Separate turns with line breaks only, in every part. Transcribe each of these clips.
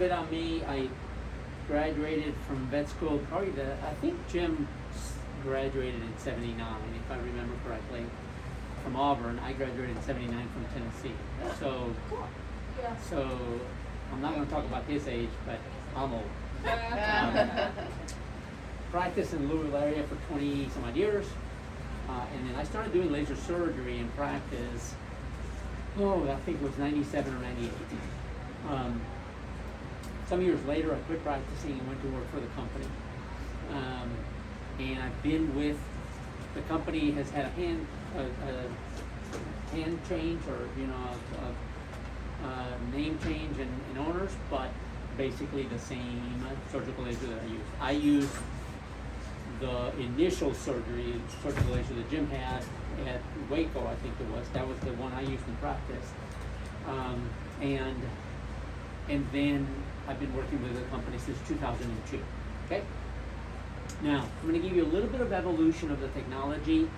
bit on me. I graduated from vet school, I think Jim graduated in 79, if I remember correctly, from Auburn. I graduated in 79 from Tennessee. So,
Yeah.
so I'm not going to talk about his age, but I'm old. Practiced in the Louisville area for 20 some odd years, and then I started doing laser surgery in practice. I think it was 97 or 98. Some years later, I quit practicing and went to work for the company. And I've been with the company, has had a hand change, or a name change in owners, but basically the same surgical laser that I use. The initial surgical laser that Jim had at Waco, I think it was. That was the one I used in practice. And then I've been working with the company since 2002. Okay. Now I'm going to give you a little bit of evolution of the technology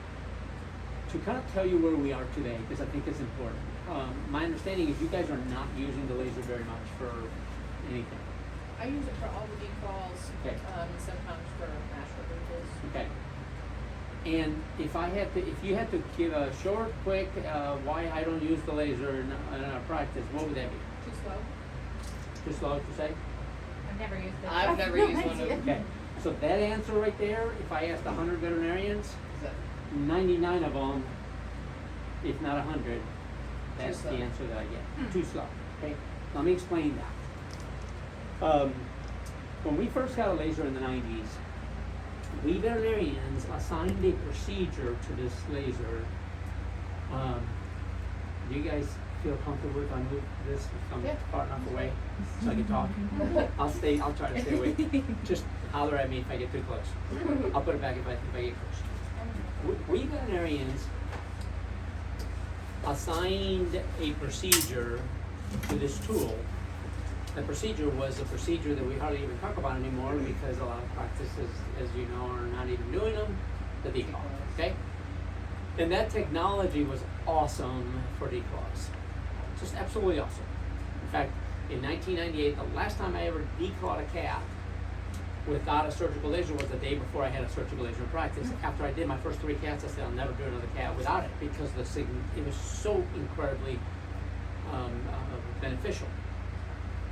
to kind of tell you where we are today, because I think it's important. My understanding is you guys are not using the laser very much for anything.
I use it for all the decalls,
Okay.
and sometimes for mash removals.
Okay. And if you had to give a short, quick, why I don't use the laser in our practice, what would that be?
Too slow.
Too slow to say?
I've never used it.
I've never used one of them.
Okay. So that answer right there, if I asked 100 veterinarians, 99 of them, if not 100, that's the
slow.
answer that I get. Too slow. Okay. Let me explain that. When we first got a laser in the 90s, we veterinarians assigned a procedure to this laser. Do you guys feel comfortable if I move this far enough away so I can talk? I'll try to stay away. Just holler at me if I get too close. I'll put it back if I get close. We veterinarians assigned a procedure to this tool. The procedure was a procedure that we hardly even talk about anymore because a lot of practices, as you know, are not even doing them, the decal, okay? And that technology was awesome for declaws. Just absolutely awesome. In fact, in 1998, the last time I ever declawed a cat without a surgical laser was the day before I had a surgical laser in practice. After I did my first 3 cats, I said I'll never do another cat without it because it was so incredibly beneficial.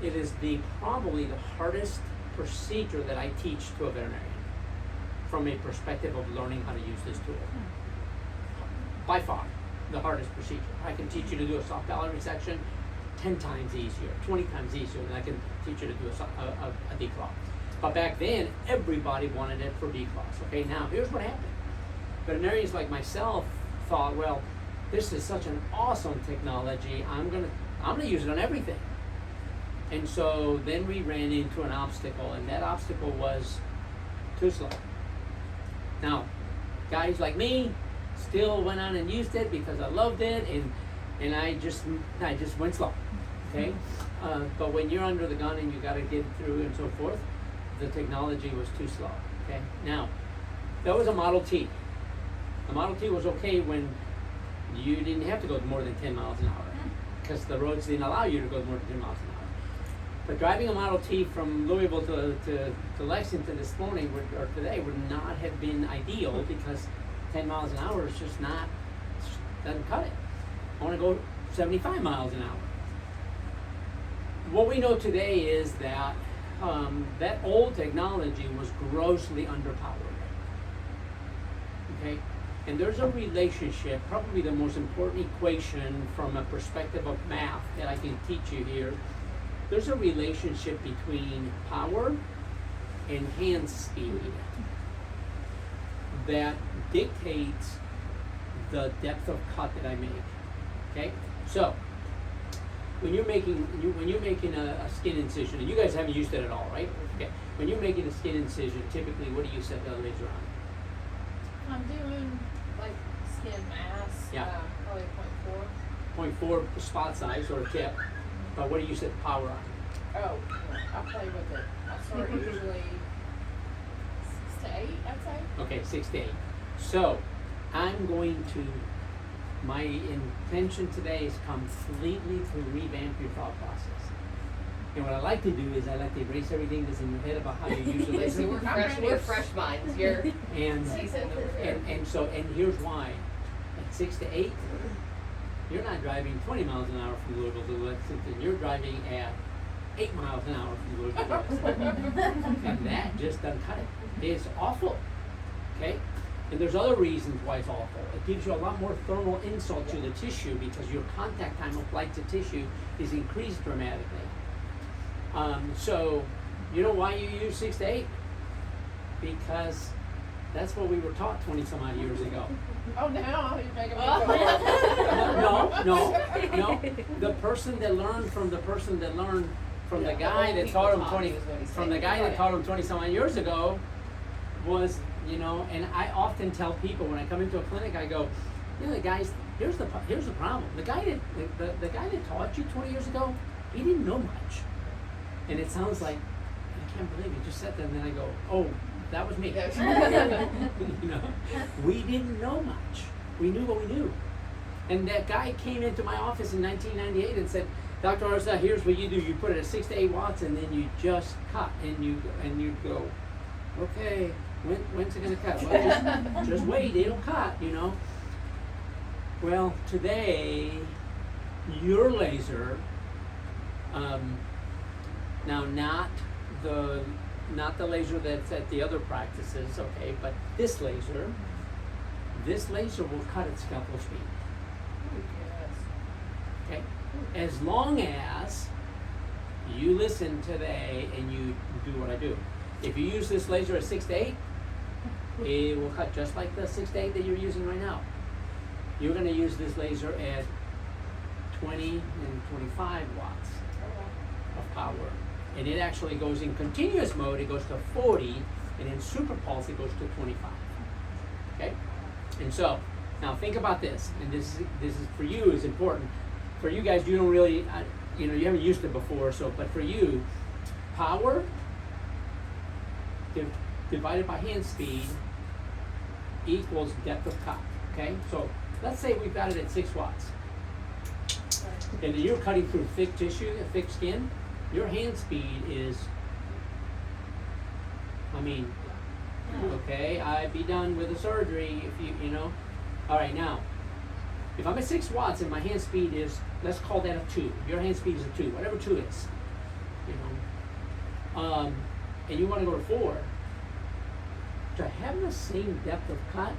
It is probably the hardest procedure that I teach to a veterinarian from a perspective of learning how to use this tool. By far, the hardest procedure. I can teach you to do a soft palate resection 10 times easier, 20 times easier than I can teach you to do a declaw. But back then, everybody wanted it for declaws. Okay, now here's what happened. Veterinarians like myself thought, well, this is such an awesome technology. I'm gonna use it on everything. And so then we ran into an obstacle, and that obstacle was too slow. Now, guys like me still went on and used it because I loved it, and I just went slow. Okay, but when you're under the gun and you got to get through and so forth, the technology was too slow. Okay, now that was a Model T. The Model T was okay when you didn't have to go more than 10 miles an hour because the roads didn't allow you to go more than 10 miles an hour. But driving a Model T from Louisville to Lexington this morning or today would not have been ideal because 10 miles an hour is just doesn't cut it. I want to go 75 miles an hour. What we know today is that that old technology was grossly underpowered. Okay? And there's a relationship, probably the most important equation from a perspective of math that I can teach you here. There's a relationship between power and hand speed that dictates the depth of cut that I make. Okay, so when you're making a skin incision, and you guys haven't used it at all, right? Okay, when you're making a skin incision, typically what do you set the laser on?
I'm doing like skin mass.
Yeah.
Probably
0.4 spot size or a tip. But what do you set the power on?
Oh, I play with it. I start usually 6 to 8, I'd say.
Okay, 6 to 8. So my intention today is completely to revamp your thought process. And what I like to do is I like to erase everything that's in your head about how you use the
See,
laser.
we're fresh minds, you're
And
seasoned over here.
and here's why. At 6 to 8, you're not driving 20 miles an hour from Louisville to Lexington. You're driving at 8 miles an hour from Louisville to Lexington. And that just doesn't cut it. It's awful. Okay? And there's other reasons why it's awful. It gives you a lot more thermal insult to the tissue because your contact time applied to tissue is increased dramatically. So, you know why you use 6 to 8? Because that's what we were taught 20 some odd years ago.
Oh, now you're making me
No. The person that learned from the person that learned from the guy that taught him 20 from the guy that taught him 20 some odd years ago was, you know, and I often tell people when I come into a clinic, I go, you know, the guys, here's the problem. The guy that taught you 20 years ago, he didn't know much. And it sounds like, I can't believe you just said that, and then I go, oh, that was me. You know, we didn't know much. We knew what we knew. And that guy came into my office in 1998 and said, Dr. Arza, here's what you do. You put it at 6 to 8 watts, and then you just cut, and you go, okay, when's it gonna cut? Well, just wait, it'll cut, you know. Well, today, your laser, now not the laser that's at the other practices, okay, but this laser will cut at scalpel speed. Okay? As long as you listen today and you do what I do. If you use this laser at 6 to 8, it will cut just like the 6 to 8 that you're using right now. You're going to use this laser at 20 and 25 watts of power. And it actually goes in continuous mode, it goes to 40, and in super pulse it goes to 25. Okay? And so, now think about this, and this is for you is important. For you guys, you don't really, you know, you haven't used it before, so, but for you, power divided by hand speed equals depth of cut, okay? So, let's say we've got it at 6 watts. And you're cutting through thick tissue, thick skin. Your hand speed is, I mean, okay, I'd be done with the surgery if you know. All right, now, if I'm at 6 watts and my hand speed is, let's call that a 2. Your hand speed is a 2, whatever 2 is, you know. And you want to go to 4. To have the same depth of cut,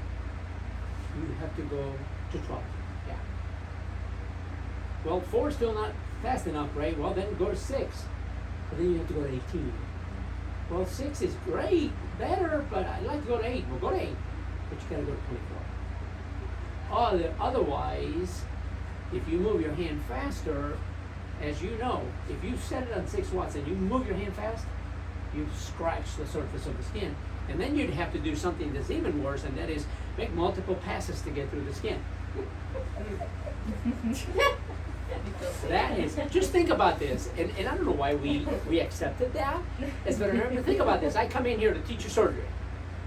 you have to go to 12.
Yeah.
Well, 4 is still not fast enough, right? Well, then go to 6. But then you have to go to 18. Well, 6 is great, better, but I'd like to go to 8. Well, go to 8, but you gotta go to 24. Otherwise, if you move your hand faster, as you know, if you set it on 6 watts and you move your hand fast, you scratch the surface of the skin. And then you'd have to do something that's even worse, and that is make multiple passes to get through the skin. That is, just think about this, and I don't know why we accepted that as veterinarians, but think about this. I come in here to teach you surgery,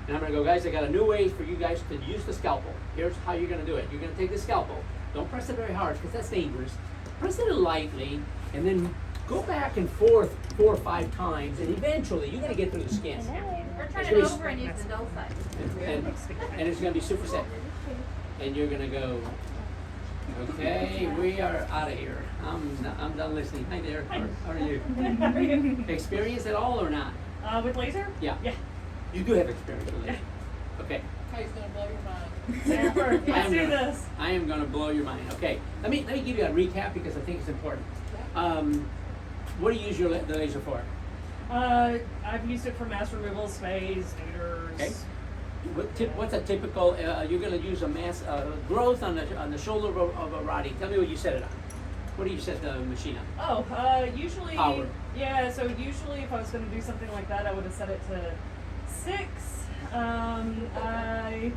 and I'm gonna go, guys, I got a new way for you guys to use the scalpel. Here's how you're gonna do it. You're gonna take the scalpel, don't press it very hard, because that's dangerous. Press it lightly, and then go back and forth 4 or 5 times, and eventually you're gonna get through the skin.
Or turn it over and use the dull side.
And it's gonna be super safe. And you're gonna go, okay, we are out of here. I'm done listening. Hi there. How are you?
How are you?
Experience at all or not?
With laser?
Yeah.
Yeah.
You do have experience with laser. Okay.
Kay's gonna blow your mind.
Super. Let's do
gonna-
this.
I am gonna blow your mind. Okay. Let me give you a recap because I think it's important. What do you use the laser for?
I've used it for mass removal, spays, neuters.
Okay. What's a typical? You're gonna use a mass growth on the shoulder of a Roddy. Tell me what you set it on. What do you set the machine on?
Oh, usually.
Power.
Yeah, so usually if I was going to do something like that, I would have set it to 6. I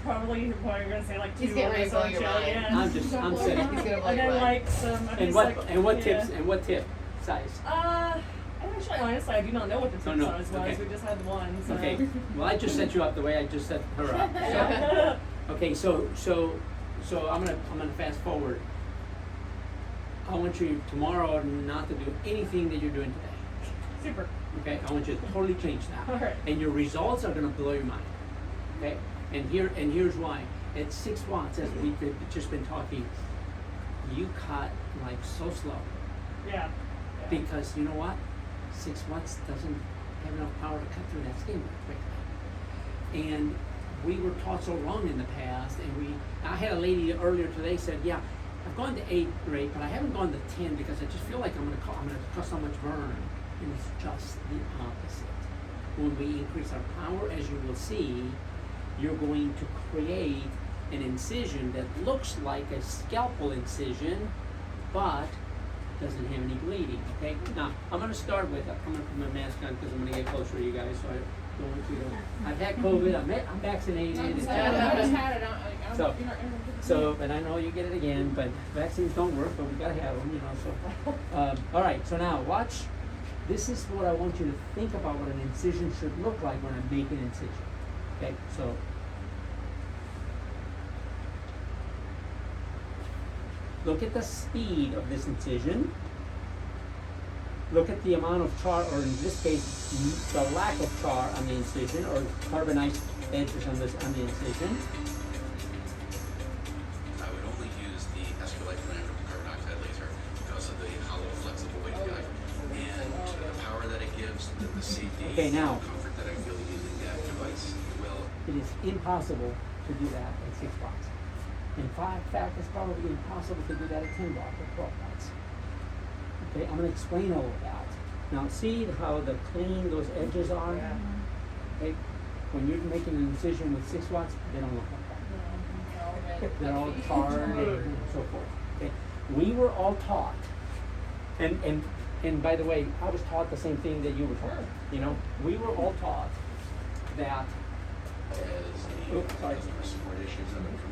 probably, what you're going to say, like 2
He's getting ready to blow your mind.
yeah.
I'm
He's gonna
saying.
blow
And then
your mind.
like some,
And what tips? And what tip size?
Actually, honestly, I do not know what the tip
no.
size was.
Okay.
We just had one. So.
Okay. Well, I just set you up the way I just set her up. So,
Yeah.
okay. So I'm gonna fast forward. I want you tomorrow not to do anything that you're doing today.
Super.
Okay, I want you to totally change that.
All right.
And your results are gonna blow your mind. Okay? And here's why. At 6 watts, as we've just been talking, you cut like so slow.
Yeah.
Because you know what? 6 watts doesn't have enough power to cut through that skin very quickly. And we were taught so wrong in the past, and I had a lady earlier today said, yeah, I've gone to 8 or 8, but I haven't gone to 10 because I just feel like I'm gonna cause so much burn. And it's just the opposite. When we increase our power, as you will see, you're going to create an incision that looks like a scalpel incision, but doesn't have any bleeding, okay? Now, I'm gonna start with, I'm gonna put my mask on because I'm gonna get closer to you guys, so I don't want you to, I've had COVID, I'm vaccinated.
I
it's-
just had it,
So-
you're not gonna get
So, and I know you get it again, but vaccines don't work, but we gotta have them, you know, so. All right, so now watch. This is what I want you to think about what an incision should look like when I make an incision. Okay, so. Look at the speed of this incision. Look at the amount of char, or in this case, the lack of char on the incision, or carbonized edges on the incision.
I would only use the Escalite brand of carbon dioxide laser because of the hollow, flexible waveguide and the power that it gives, the safety,
Okay, now.
and comfort that I feel using that device. Well,
It is impossible to do that at 6 watts. In fact, it's probably impossible to do that at 10 watts or 12 watts. Okay, I'm going to explain all of that. Now, see how clean those edges are?
Yeah.
Okay, when you're making an incision with 6 watts, they don't look like that. They're all charred and so forth. Okay, we were all taught, and by the way, I was taught the same thing that you were taught. You know, we were all taught that.
as the
Oops, sorry.
customer support issues of it from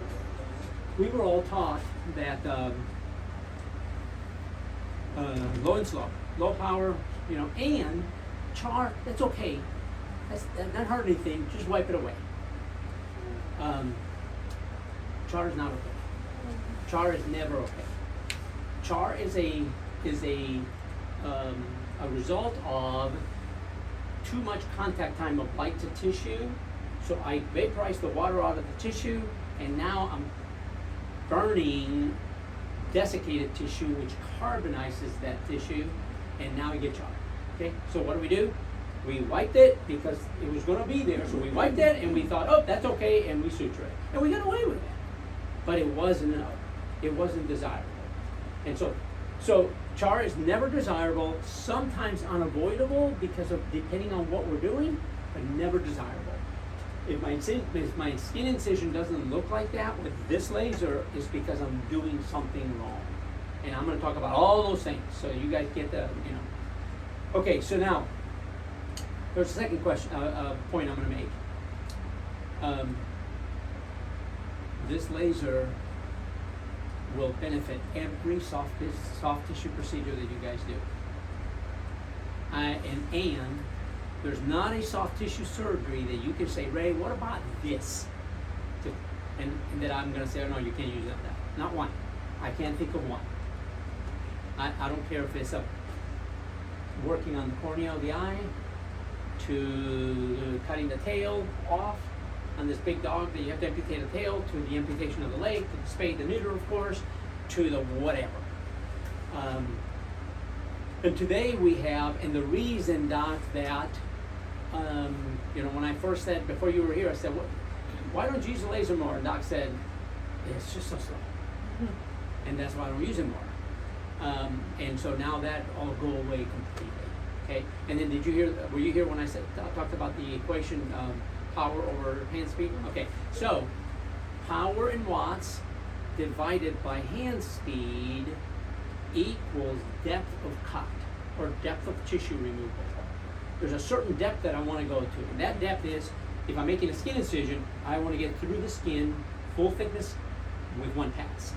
We were all taught that low and slow, low power, you know, and char, that's okay. That's not hurt anything, just wipe it away. Char is not okay. Char is never okay. Char is a result of too much contact time of light to tissue. So I vaporize the water out of the tissue, and now I'm burning desiccated tissue, which carbonizes that tissue, and now you get char. Okay, so what do? We wiped it because it was going to be there, so we wiped it, and we thought, oh, that's okay, and we suture it, and we got away with it. But it wasn't desirable, and so char is never desirable. Sometimes unavoidable because of depending on what we're doing, but never desirable. If my skin incision doesn't look like that with this laser, it's because I'm doing something wrong. And I'm going to talk about all those things so you guys get the, you know. Okay, so now, there's a second question, point I'm going to make. This laser will benefit every soft tissue procedure that you guys do. And there's not a soft tissue surgery that you can say, Ray, what about this? And that I'm going to say, oh no, you can't use that. Not one. I can't think of one. I don't care if it's working on the cornea of the eye, to cutting the tail off on this big dog that you have to amputate a tail, to the amputation of the leg, to the spade, the neuter, of course, to the whatever. And today we have, and the reason, Doc, that, you know, when I first said, before you were here, I said, why don't you use the laser more? And Doc said, it's just so slow. And that's why I don't use it more. And so now that all go away completely. Okay, and then were you here when I talked about the equation power over hand speed? Okay, so power in watts divided by hand speed equals depth of cut, or depth of tissue removal. There's a certain depth that I want to go to, and that depth is, if I'm making a skin incision, I want to get through the skin, full thickness, with one pass.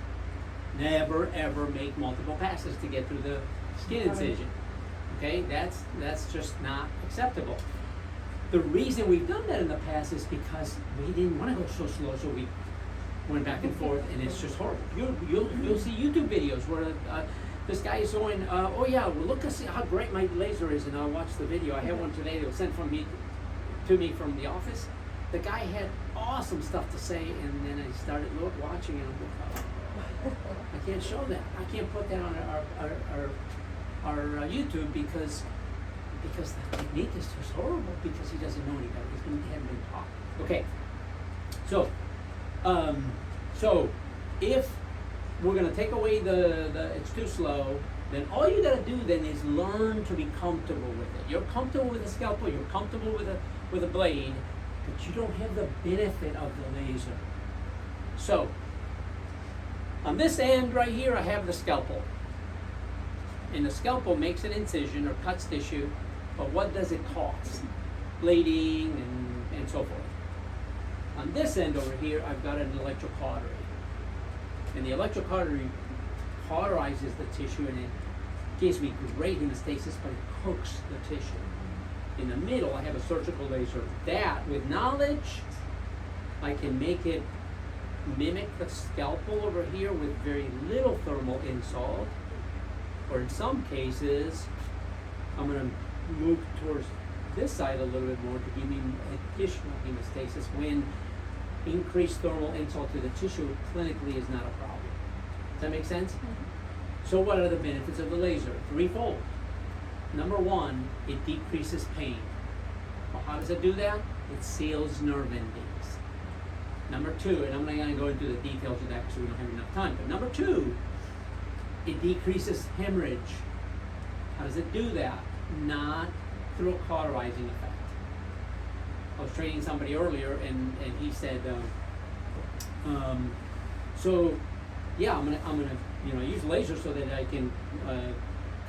Never ever make multiple passes to get through the skin incision. Okay, that's just not acceptable. The reason we've done that in the past is because we didn't want to go so slow, so we went back and forth, and it's just horrible. You'll see YouTube videos where this guy is going, oh yeah, well look and see how great my laser is, and I'll watch the video. I have one today that was sent to me from the office. The guy had awesome stuff to say, and then I started watching it, and I'm like, oh, I can't show that. I can't put that on our YouTube because the technique is just horrible because he doesn't know any better. He hasn't been taught. Okay, so if we're gonna take away the it's too slow, then all you gotta do then is learn to be comfortable with it. You're comfortable with a scalpel, you're comfortable with a blade, but you don't have the benefit of the laser. So on this end right here, I have the scalpel. And the scalpel makes an incision or cuts tissue, but what does it cost? Blading and so forth. On this end over here, I've got an electric cautery. And the electric cautery cauterizes the tissue, and it gives me great hemostasis, but it cooks the tissue. In the middle, I have a surgical laser. That, with knowledge, I can make it mimic the scalpel over here with very little thermal insult. Or in some cases, I'm going to move towards this side a little bit more to give me additional hemostasis when increased thermal insult to the tissue clinically is not a problem. Does that make sense? Mm-hmm. So what are the benefits of the laser? Threefold. Number one, it decreases pain. Well, how does it do that? It seals nerve endings. Number two, and I'm not going to go into the details of that because we don't have enough time, but number two, it decreases hemorrhage. How does it do that? Not through a cauterizing effect. I was training somebody earlier, and he said, so yeah, I'm gonna use laser so that I can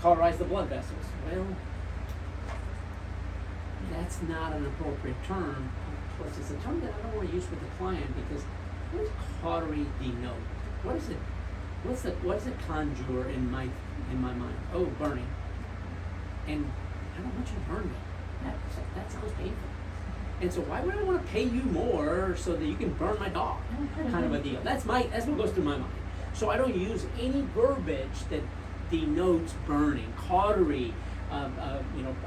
cauterize the blood vessels. Well, that's not an appropriate term. Plus, it's a term that I don't want to use with the client because what does cautery denote? What is it? What does it conjure in my mind? Oh, burning. And I don't want you to burn me. That sounds painful. And so why would I want to pay you more so that you can burn my dog? Kind of a deal. That's what goes through my mind. So I don't use any verbiage that denotes burning, cautery. I'm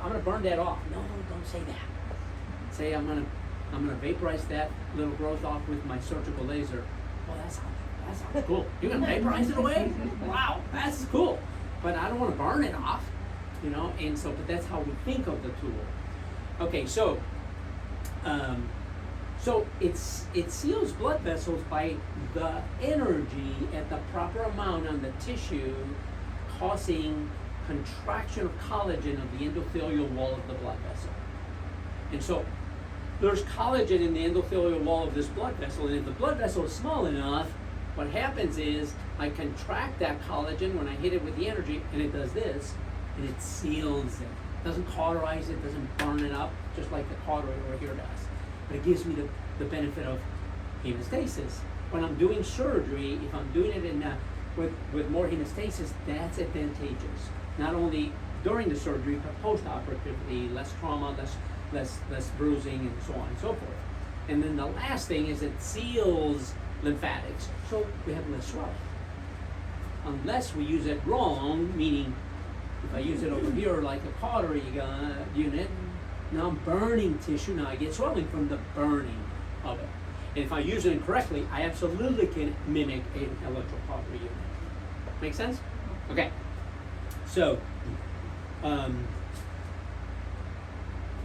gonna burn that off. No, don't say that. Say I'm gonna vaporize that little growth off with my surgical laser. Well, that sounds cool. You're gonna vaporize it away? Wow, that's cool. But I don't want to burn it off, and so, but that's how we think of the tool. Okay, so it seals blood vessels by the energy at the proper amount on the tissue, causing contraction of collagen of the endothelial wall of the blood vessel. And so there's collagen in the endothelial wall of this blood vessel, and if the blood vessel is small enough, what happens is I contract that collagen when I hit it with the energy, and it does this, and it seals it. It doesn't cauterize it, doesn't burn it up, just like the cautery over here does. But it gives me the benefit of hemostasis. When I'm doing surgery, if I'm doing it with more hemostasis, that's advantageous. Not only during the surgery, but post-operatively, less trauma, less bruising, and so on and so forth. And then the last thing is it seals lymphatics, so we have less swelling. Unless we use it wrong, meaning if I use it over here like a cautery unit, now I'm burning tissue, now I get swelling from the burning of it. And if I use it incorrectly, I absolutely can mimic an electrocautery unit. Make sense? Okay. So, I'm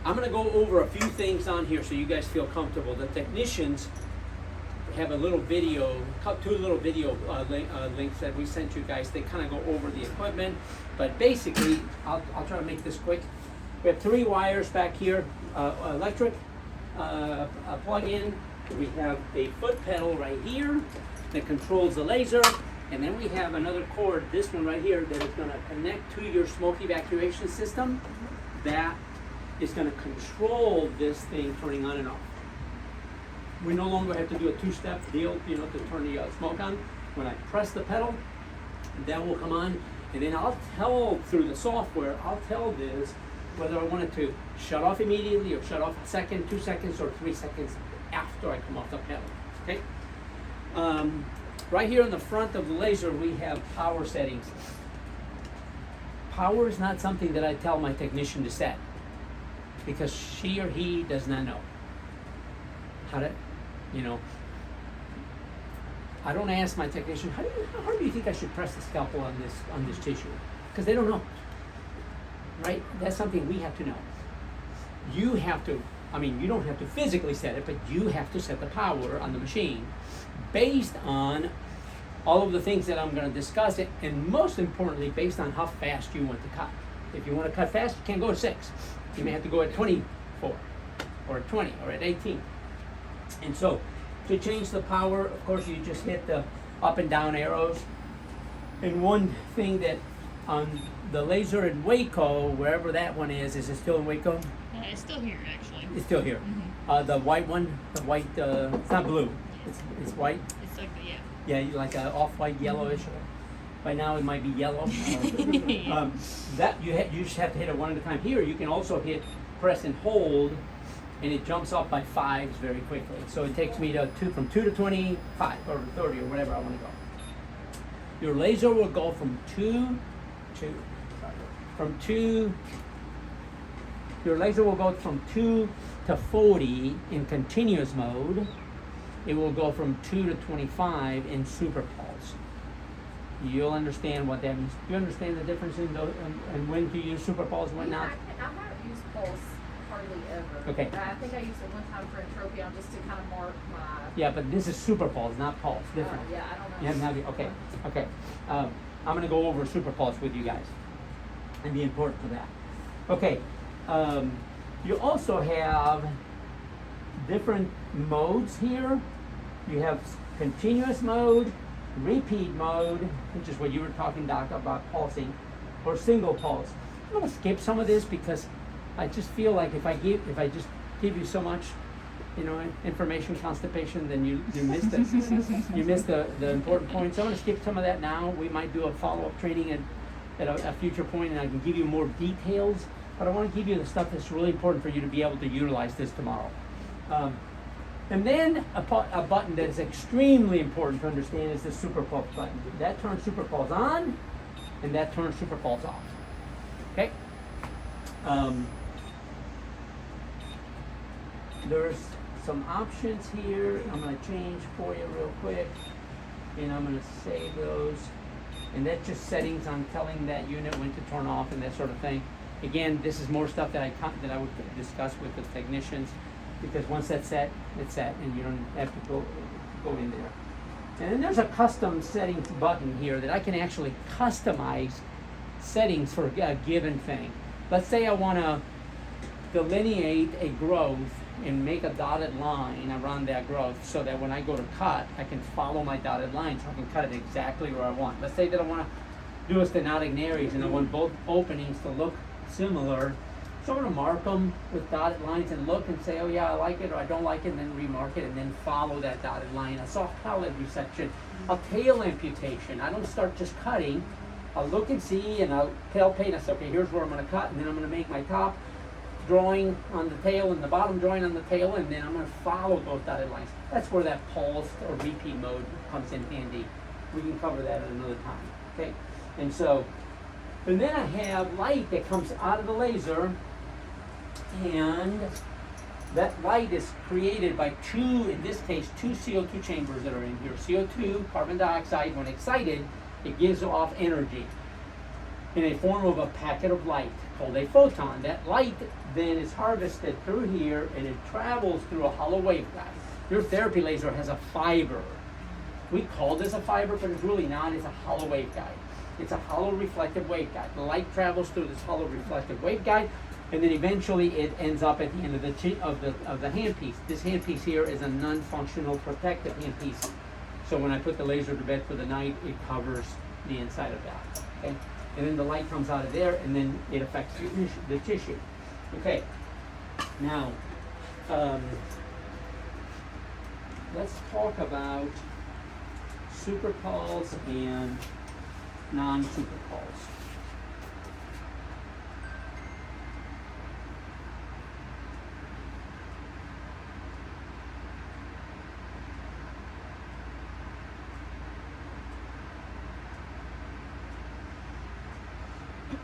going to go over a few things on here so you guys feel comfortable. The technicians have a little video, two little video links that we sent you guys. They kind of go over the equipment, but basically, I'll try to make this quick. We have 3 wires back here, electric, a plug-in. We have a foot pedal right here that controls the laser, and then we have another cord, this one right here, that is going to connect to your smoke evacuation system. That is going to control this thing turning on and off. We no longer have to do a 2-step deal, to turn the smoke on. When I press the pedal, that will come on, and then I'll tell through the software, I'll tell this whether I want it to shut off immediately or shut off a second, 2 seconds, or 3 seconds after I come off the pedal. Okay. Right here in the front of the laser, we have power settings. power is not something that I tell my technician to set, because she or he does not know how to, you know. I don't ask my technician, how hard do you think I should press the scalpel on this tissue? Because they don't know, right? That's something we have to know. You have to, I mean, you don't have to physically set it, but you have to set the power on the machine based on all of the things that I'm going to discuss, and most importantly, based on how fast you want to cut. If you want to cut fast, you can't go at 6. You may have to go at 24, or at 20, or at 18. And so, to change the power, of course, you just hit the up and down arrows. And one thing that on the laser in Waco, wherever that one is it still in Waco?
It's still here, actually.
It's still here. The white one, it's not blue. It's white.
It's like the, yeah.
Yeah, like a off-white yellowish. By now it might be yellow. That you just have to hit it one at a time. Here you can also hit press and hold, and it jumps up by 5s very quickly. So it takes me from 2 to 25 or 30 or whatever I want to go. Your laser will go from 2 your laser will go from 2 to 40 in continuous mode. It will go from 2 to 25 in super pulse. You'll understand what that means. Do you understand the difference in those, and when to use super pulse and when
Yeah,
not?
I haven't used Pulse hardly ever.
Okay.
I think I used it one time for Entropion just to kind of mark my.
Yeah, but this is super pulse, not pulse. Different.
Yeah, I don't know.
You haven't had okay. I'm going to go over super pulse with you guys, and be important for that. Okay. You also have different modes here. You have continuous mode, repeat mode, which is what you were talking, Doc, about pulsing, or single pulse. I'm going to skip some of this because I just feel like if I just give you so much, information constipation, then you miss the important points. So I'm going to skip some of that now. We might do a follow-up training at a future point, and I can give you more details. But I want to give you the stuff that's really important for you to be able to utilize this tomorrow. And then a button that is extremely important to understand is the super pulse button. That turns super pulse on, and that turns super pulse off. Okay? There's some options here. I'm going to change for you real quick, and I'm going to save those. And that's just settings on telling that unit when to turn off and that sort of thing. Again, this is more stuff that I would discuss with the technicians, because once that's set, it's set, and you don't have to go in there. And then there's a custom settings button here that I can actually customize settings for a given thing. Let's say I want to delineate a growth and make a dotted line around that growth so that when I go to cut, I can follow my dotted line so I can cut it exactly where I want. Let's say that I want to do a stenotic nares and I want both openings to look similar. So I'm going to mark them with dotted lines and look and say, oh yeah, I like it or I don't like it, and then remark it and then follow that dotted line. A soft palate resection, a tail amputation. I don't start just cutting. I'll look and see and I'll palpate. I say, okay, here's where I'm going to cut, and then I'm going to make my top drawing on the tail and the bottom drawing on the tail, and then I'm going to follow those dotted lines. That's where that pulse or repeat mode comes in handy. We can cover that at another time. Okay, and then I have light that comes out of the laser, and that light is created by in this case, two CO2 chambers that are in here. CO2, carbon dioxide, when excited, it gives off energy in a form of a packet of light called a photon. That light then is harvested through here, and it travels through a hollow waveguide. Your therapy laser has a fiber. We call this a fiber, but it's really not. It's a hollow waveguide. It's a hollow reflective waveguide. The light travels through this hollow reflective waveguide, and then eventually it ends up at the end of the handpiece. This handpiece here is a non-functional protective handpiece. So when I put the laser to bed for the night, it covers the inside of that. Okay, and then the light comes out of there, and then it affects the tissue. Okay. Now, let's talk about super pulse and non-super pulse.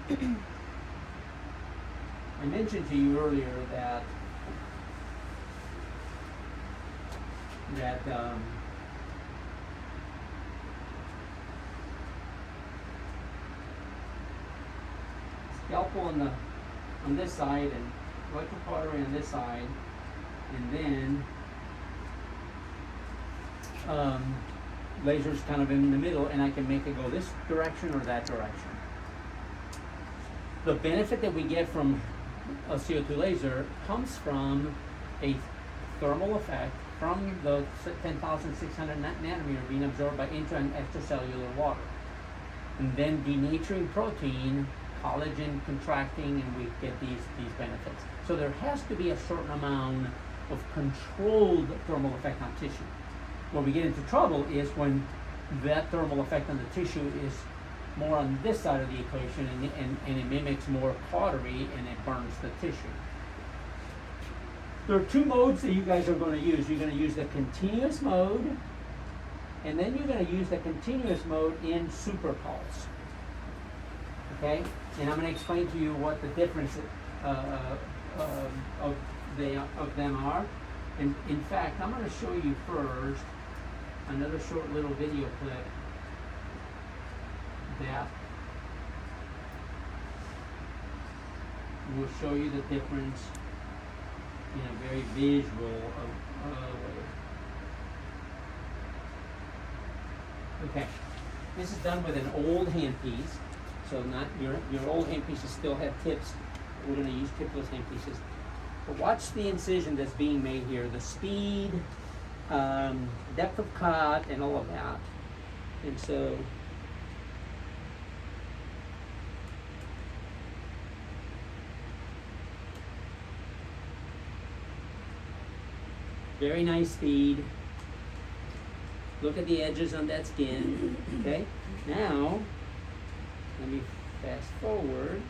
I mentioned to you earlier that scalpel on this side and electrical artery on this side, and then lasers kind of in the middle, and I can make it go this direction or that direction. The benefit that we get from a CO2 laser comes from a thermal effect from the 10,600 nanometer being absorbed by intra and extracellular water, and then denaturing protein, collagen contracting, and we get these benefits. So there has to be a certain amount of controlled thermal effect on tissue. Where we get into trouble is when that thermal effect on the tissue is more on this side of the equation, and it mimics more cautery and it burns the tissue. There are two modes that you guys are going to use. You're going to use the continuous mode, and then you're going to use the continuous mode in superpulse. Okay? And I'm going to explain to you what the difference of them are. And in fact, I'm going to show you first another short little video clip that will show you the difference in a very visual way. Okay, this is done with an old handpiece, so not your old handpieces still have tips. We're going to use tipless handpieces. But watch the incision that's being made here, the speed, depth of cut, and all of that. And so very nice speed. Look at the edges on that skin. Okay, now let me fast forward,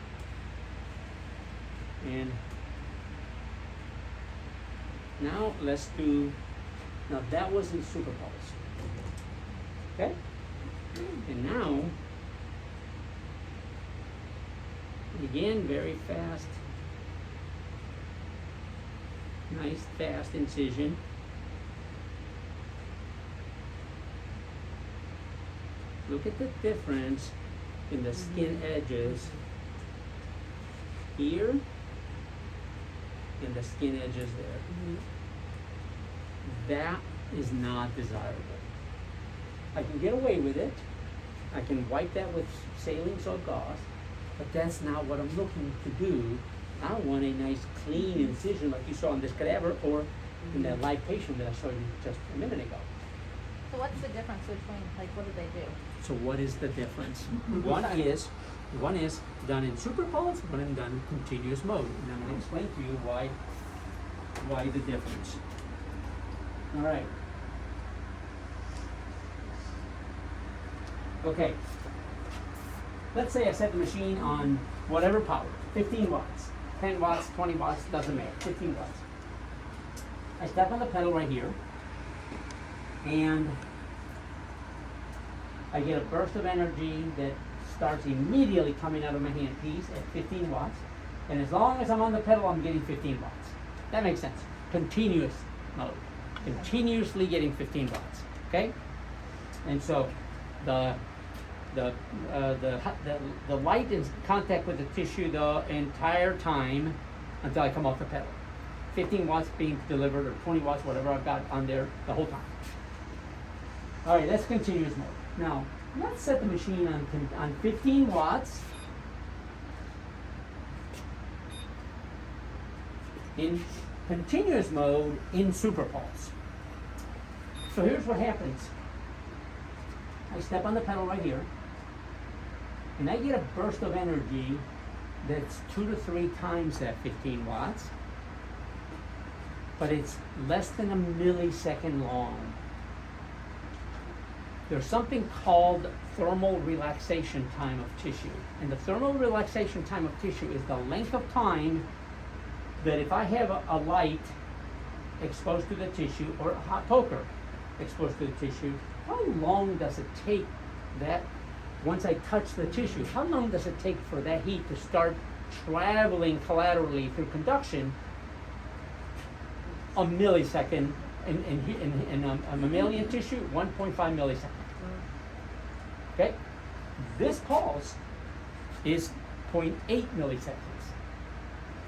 and now let's do, now that was in superpulse. Okay, and now again, very fast, nice fast incision. Look at the difference in the skin edges here and the skin edges there. That is not desirable. I can get away with it. I can wipe that with saline salt gauze, but that's not what I'm looking to do. I want a nice clean incision like you saw on this cadaver or in that live patient that I showed you just a minute ago.
So what's the difference between, like, what do they do?
So what is the difference? One is done in superpulse, one is done in continuous mode. And I'm going to explain to you why the difference. All right. Okay. Let's say I set the machine on whatever power, 15 watts, 10 watts, 20 watts, doesn't matter, 15 watts. I step on the pedal right here, and I get a burst of energy that starts immediately coming out of my handpiece at 15 watts. And as long as I'm on the pedal, I'm getting 15 watts. That makes sense. Continuous mode. Continuously getting 15 watts. Okay? And so the light is in contact with the tissue the entire time until I come off the pedal. 15 watts being delivered, or 20 watts, whatever I've got on there the whole time. All right, that's continuous mode. Now, let's set the machine on 15 watts in continuous mode in superpulse. So here's what happens. I step on the pedal right here, and I get a burst of energy that's 2 to 3 times that 15 watts, but it's less than a millisecond long. There's something called thermal relaxation time of tissue. And the thermal relaxation time of tissue is the length of time that if I have a light exposed to the tissue, or a hot poker exposed to the tissue, how long does it take that once I touch the tissue, how long does it take for that heat to start traveling collaterally through conduction? A millisecond. In a mammalian tissue, 1.5 milliseconds. Okay? This pulse is 0.8 milliseconds.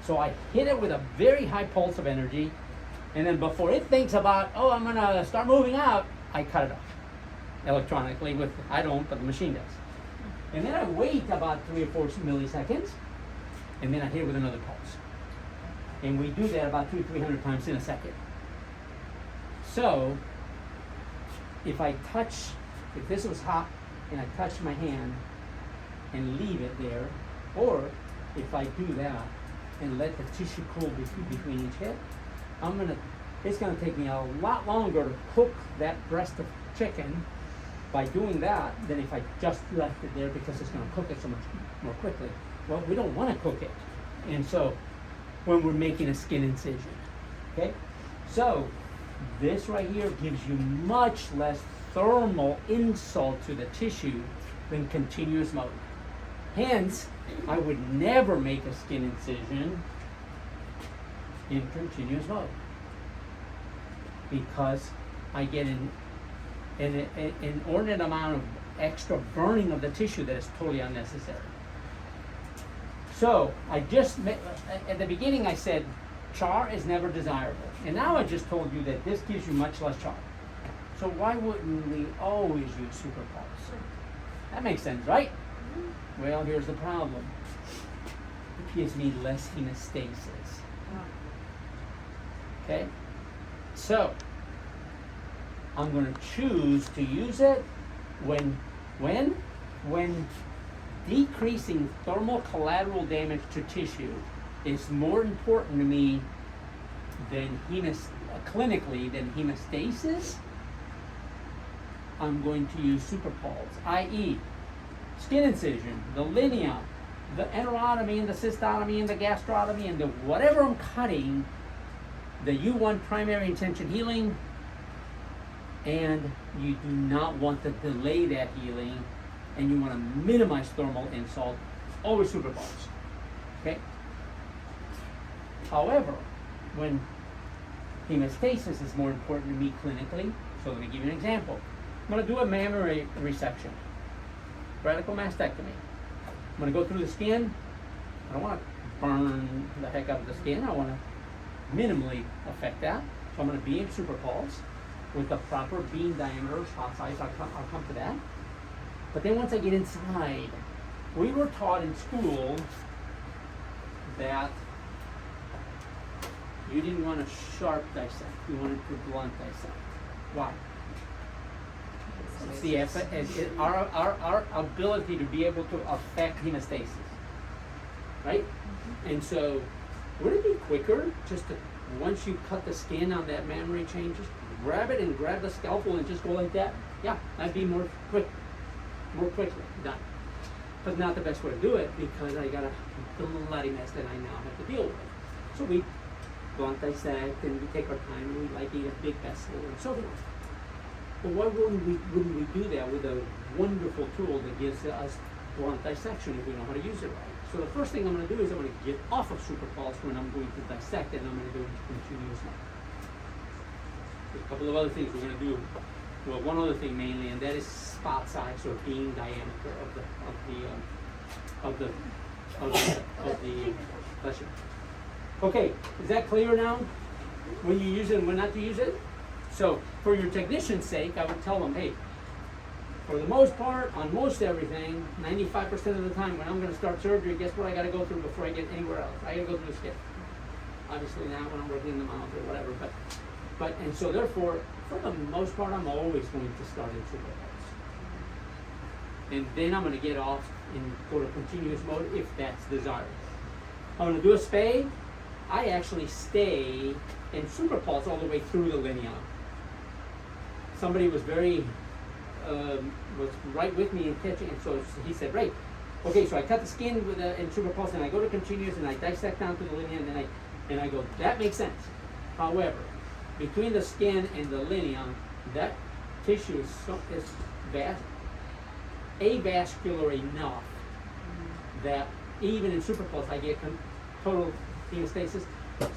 So I hit it with a very high pulse of energy, and then before it thinks about, oh, I'm gonna start moving out, I cut it off electronically with, I don't, but the machine does. And then I wait about 3 or 4 milliseconds, and then I hit it with another pulse. And we do that about 200-300 times in a second. So, if this was hot and I touch my hand and leave it there, or if I do that and let the tissue cool between each hit, it's gonna take me a lot longer to cook that breast of chicken by doing that than if I just left it there, because it's gonna cook it so much more quickly. Well, we don't wanna cook it. And so, when we're making a skin incision, okay? So, this right here gives you much less thermal insult to the tissue than continuous mode. Hence, I would never make a skin incision in continuous mode, because I get an inordinate amount of extra burning of the tissue that is totally unnecessary. So, at the beginning I said, char is never desirable. And now I just told you that this gives you much less char. So why wouldn't we always use super pulse? That makes sense, right? Well, here's the problem. It gives me less hemostasis. Okay? So, I'm going to choose to use it when decreasing thermal collateral damage to tissue is more important to me than clinically than hemostasis. I'm going to use super pulse, i.e. skin incision, the linea, the enterotomy and the cystotomy and the gastrotomy and the whatever I'm cutting, the you want primary intention healing, and you do not want to delay that healing, and you want to minimize thermal insult, always super pulse. Okay? However, when hemostasis is more important to me clinically, so let me give you an example. I'm going to do a mammary resection, radical mastectomy. I'm going to go through the skin. I don't want to burn the heck out of the skin. I want to minimally affect that. So I'm going to beam super pulse with the proper beam diameters, hot size. I'll come to that. But then once I get inside, we were taught in school that you didn't want to sharp dissect. You wanted to blunt dissect. Why? It's our ability to be able to affect hemostasis, right? And so, would it be quicker just to, once you cut the skin on that mammary chain, just grab it and grab the scalpel and just go like that? Yeah, that'd be more quickly done. But not the best way to do it, because I got a bloody mess that I now have to deal with. So we blunt dissect and we take our time and we like eat a big vessel and so forth. But why wouldn't we do that with a wonderful tool that gives us blunt dissection if we know how to use it right? So the first thing I'm going to do is I'm going to get off of super pulse when I'm going to dissect it, and I'm going to do it continuously. There's a couple of other things we're going to do. Well, one other thing mainly, and that is spot size or beam diameter of the flesher. Okay, is that clear now? When you use it and when not to use it? So, for your technician's sake, I would tell them, hey, for the most part, on most everything, 95% of the time when I'm going to start surgery, guess what I got to go through before I get anywhere else? I got to go through the skin. Obviously not when I'm working in the mouth or whatever, but and so therefore, for the most part, I'm always going to start in super pulse. And then I'm going to get off and go to continuous mode if that's desirable. I'm going to do a spay. I actually stay in super pulse all the way through the linea. Somebody was was right with me in catching it, so he said, right, okay, so I cut the skin with in super pulse, and I go to continuous, and I dissect down to the linea, and then I go, that makes sense. However, between the skin and the linea, that tissue is vast, avascular enough that even in suprapulse I get total hemostasis.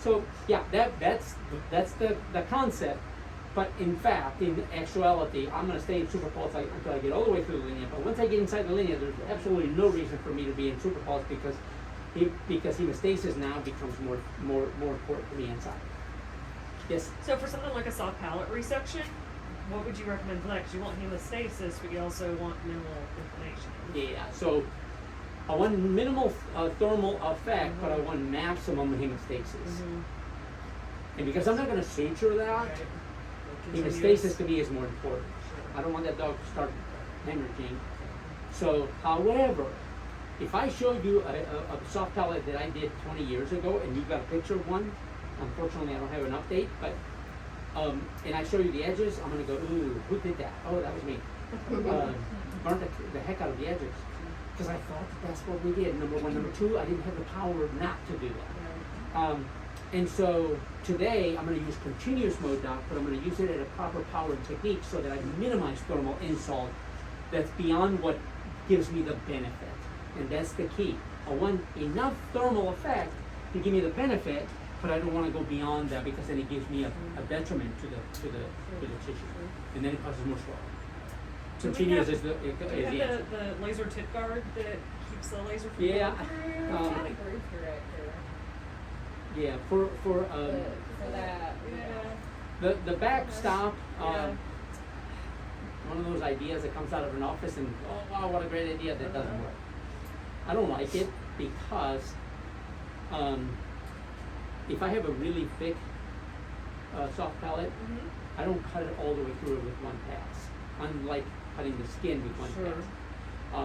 So yeah, that's the concept. But in fact, in actuality, I'm going to stay in suprapulse until I get all the way through the linea. But once I get inside the linea, there's absolutely no reason for me to be in suprapulse because hemostasis now becomes more important to me inside. Yes.
So for something like a soft palate resection, what would you recommend for that? Because you want hemostasis, but you also want minimal inflammation.
Yeah. So I want minimal thermal effect, but I want maximum hemostasis. And because I'm not going to suture that, hemostasis to me is more important. I don't want that dog to start hemorrhaging. So, however, if I showed you a soft palate that I did 20 years ago, and you've got a picture of one, unfortunately I don't have an update, but and I show you the edges, I'm gonna go, ooh, who did that? Oh, that was me. Burned the heck out of the edges because I thought that's what we did. Number one, number two, I didn't have the power not to do that. And so today I'm going to use continuous mode doc, but I'm going to use it at a proper power and technique so that I minimize thermal insult that's beyond what gives me the benefit. And that's the key. I want enough thermal effect to give me the benefit, but I don't want to go beyond that because then it gives me a detriment to the tissue. And then it causes more swelling. Continuous is the answer.
The laser tip guard that keeps the laser from
Yeah.
What kind of group director
Yeah, for
for that?
the backstop,
Yeah.
one of those ideas that comes out of an office and oh wow, what a great idea, that doesn't work. I don't like it because if I have a really thick soft palate, I don't cut it all the way through with one pass. Unlike cutting the skin with one pass,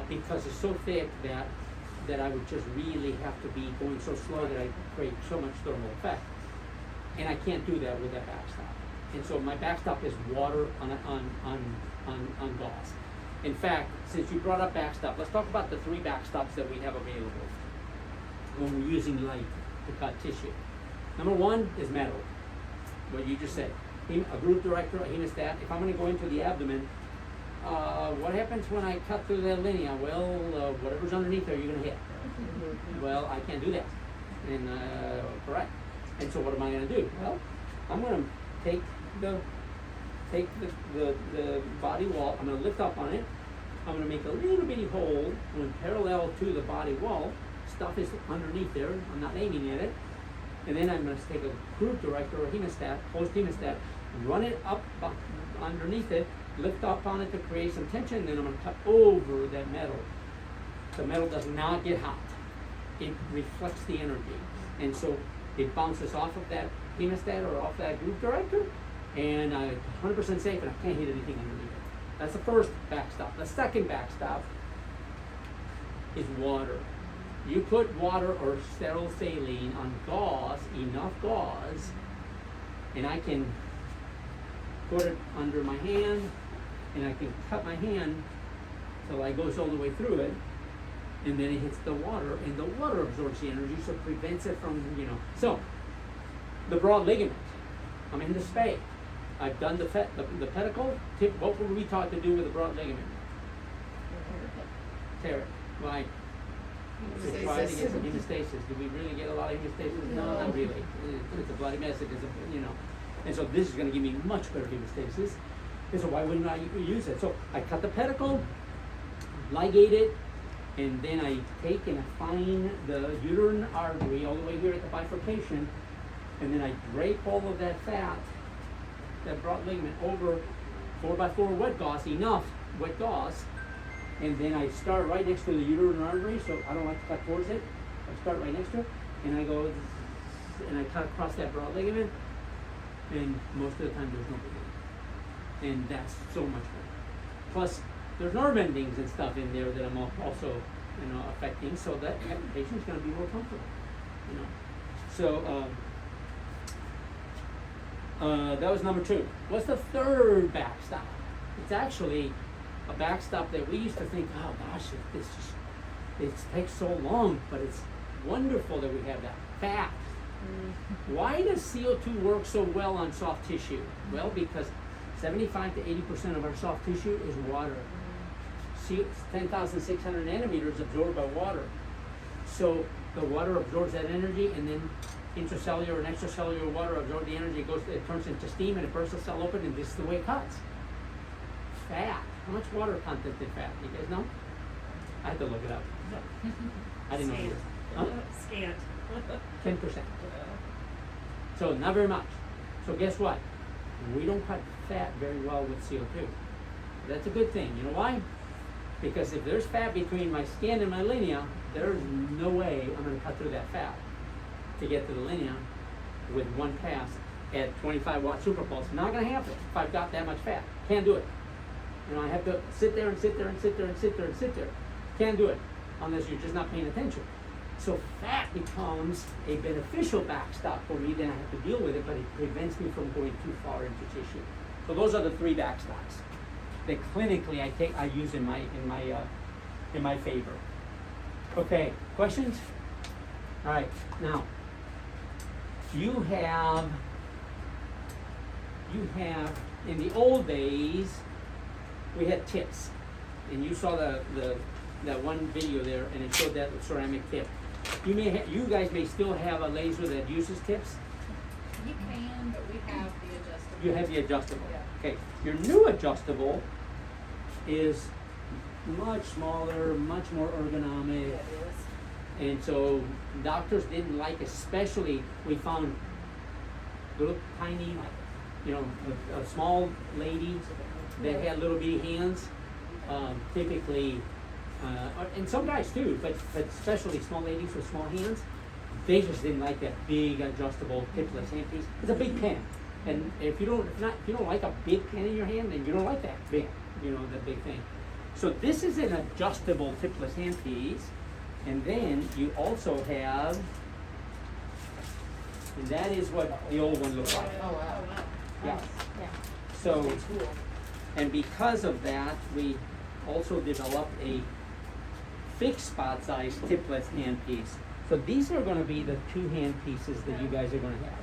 because it's so thick that I would just really have to be going so slow that I create so much thermal effect. And I can't do that with that backstop. And so my backstop is water on gauze. In fact, since you brought up backstop, let's talk about the 3 backstops that we have available when we're using light to cut tissue. Number 1 is metal, what you just said. A group director, a hemostat. If I'm going to go into the abdomen, what happens when I cut through that linea? Well, whatever's underneath there, you're going to hit. Well, I can't do that. And correct. And so what am I going to do? Well, I'm going to take the body wall. I'm going to lift up on it. I'm going to make a little bitty hole when parallel to the body wall. Stuff is underneath there. I'm not aiming at it. And then I'm going to take a group director or hemostat, closed hemostat, run it up underneath it, lift up on it to create some tension, and then I'm going to cut over that metal. The metal does not get hot. It reflects the energy. And so it bounces off of that hemostat or off that group director, and I'm 100% safe, and I can't hit anything underneath it. That's the first backstop. The second backstop is water. You put water or sterile saline on gauze, enough gauze, and I can put it under my hand, and I can cut my hand till I goes all the way through it, and then it hits the water, and the water absorbs the energy, so it prevents it from, So, the broad ligament, I'm in the spay. I've done the pedicle. What were we taught to do with the broad ligament? Tear it. Why? To try to get some hemostasis. Do we really get a lot of hemostasis? No, not really. It's a bloody mess. And so this is going to give me much better hemostasis. And so why wouldn't I use it? So I cut the pedicle, ligate it, and then I take and I find the uterine artery all the way here at the bifurcation, and then I drape all of that fat, that broad ligament, over 4x4 wet gauze, enough wet gauze. And then I start right next to the uterine artery, so I don't like to cut towards it. I start right next to it, and I go, and I cut across that broad ligament, and most of the time there's no bleeding. And that's so much better. Plus, there's nerve endings and stuff in there that I'm also, affecting, so that the patient's going to be more comfortable, So, that was number 2. What's the third backstop? It's actually a backstop that we used to think, oh gosh, it takes so long, but it's wonderful that we have that. Fat. Why does CO2 work so well on soft tissue? Well, because 75 to 80% of our soft tissue is water. 10,600 nanometers absorbed by water. So the water absorbs that energy, and then intracellular and extracellular water absorb the energy. It turns into steam, and it bursts the cell open, and this is the way it cuts. Fat. How much water content in fat? You guys know? I had to look it up. I didn't know either. Huh?
Scant.
10%. So not very much. So guess what? We don't cut fat very well with CO2. That's a good thing. You know why? Because if there's fat between my skin and my linea, there's no way I'm going to cut through that fat to get to the linea with one pass at 25 watt super pulse. Not going to happen if I've got that much fat. Can't do it. You know, I have to sit there and sit there and sit there and sit there and sit there. Can't do it unless you're just not paying attention. So fat becomes a beneficial backstop for me. Then I have to deal with it, but it prevents me from going too far into tissue. So those are the three backstops that clinically I use in my favor. Okay, questions? All right, now you have in the old days we had tips, and you saw that one video there, and it showed that ceramic tip. You guys may still have a laser that uses tips.
You can, but we have the adjustable.
You have the adjustable.
Yeah.
Okay. Your new adjustable is much smaller, much more ergonomic,
Yeah, it is.
and so doctors didn't like, especially we found little tiny, a small lady that had little bitty hands, typically, and some guys too, but especially small ladies with small hands, they just didn't like that big adjustable tipless handpiece. It's a big pen, and if you don't like a big pen in your hand, then you don't like that big, that big thing. So this is an adjustable tipless handpiece, and then you also have, and that is what the old one looked like.
Oh, wow.
Yeah.
Yeah.
So,
It's cool.
and because of that, we also developed a fixed spot size tipless handpiece. So these are going to be the two hand pieces that you guys are going to have.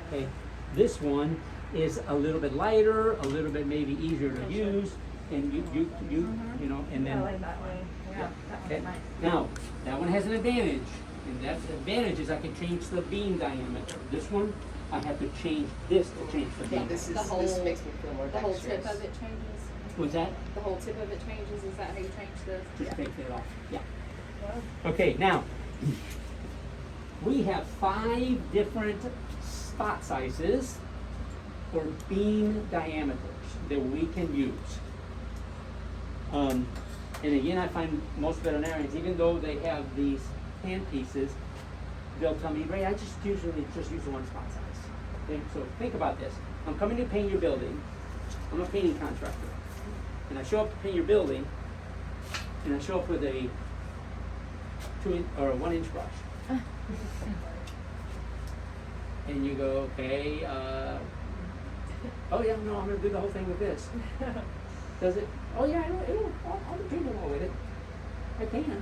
Okay, this one is a little bit lighter, a little bit maybe easier to use, and and then.
I like that way. Yeah, that
Okay.
one's nice.
Now that one has an advantage, and that advantage is I can change the beam diameter. This one, I have to change this to change the beam.
This
This
whole-
makes me feel more
The whole
dexterous.
tip of it changes?
Was that?
The whole tip of it changes? Is that how you change this?
Just take it off. Yeah. Okay, now we have 5 different spot sizes for beam diameters that we can use. And again, I find most veterinarians, even though they have these hand pieces, they'll tell me, Ray, I usually just use one spot size. Okay, so think about this. I'm coming to paint your building. I'm a painting contractor. And I show up to paint your building, and I show up with a 1 inch brush. And you go, okay, oh yeah, no, I'm gonna do the whole thing with this. Does it? Oh yeah, I'll paint it all with it. I can.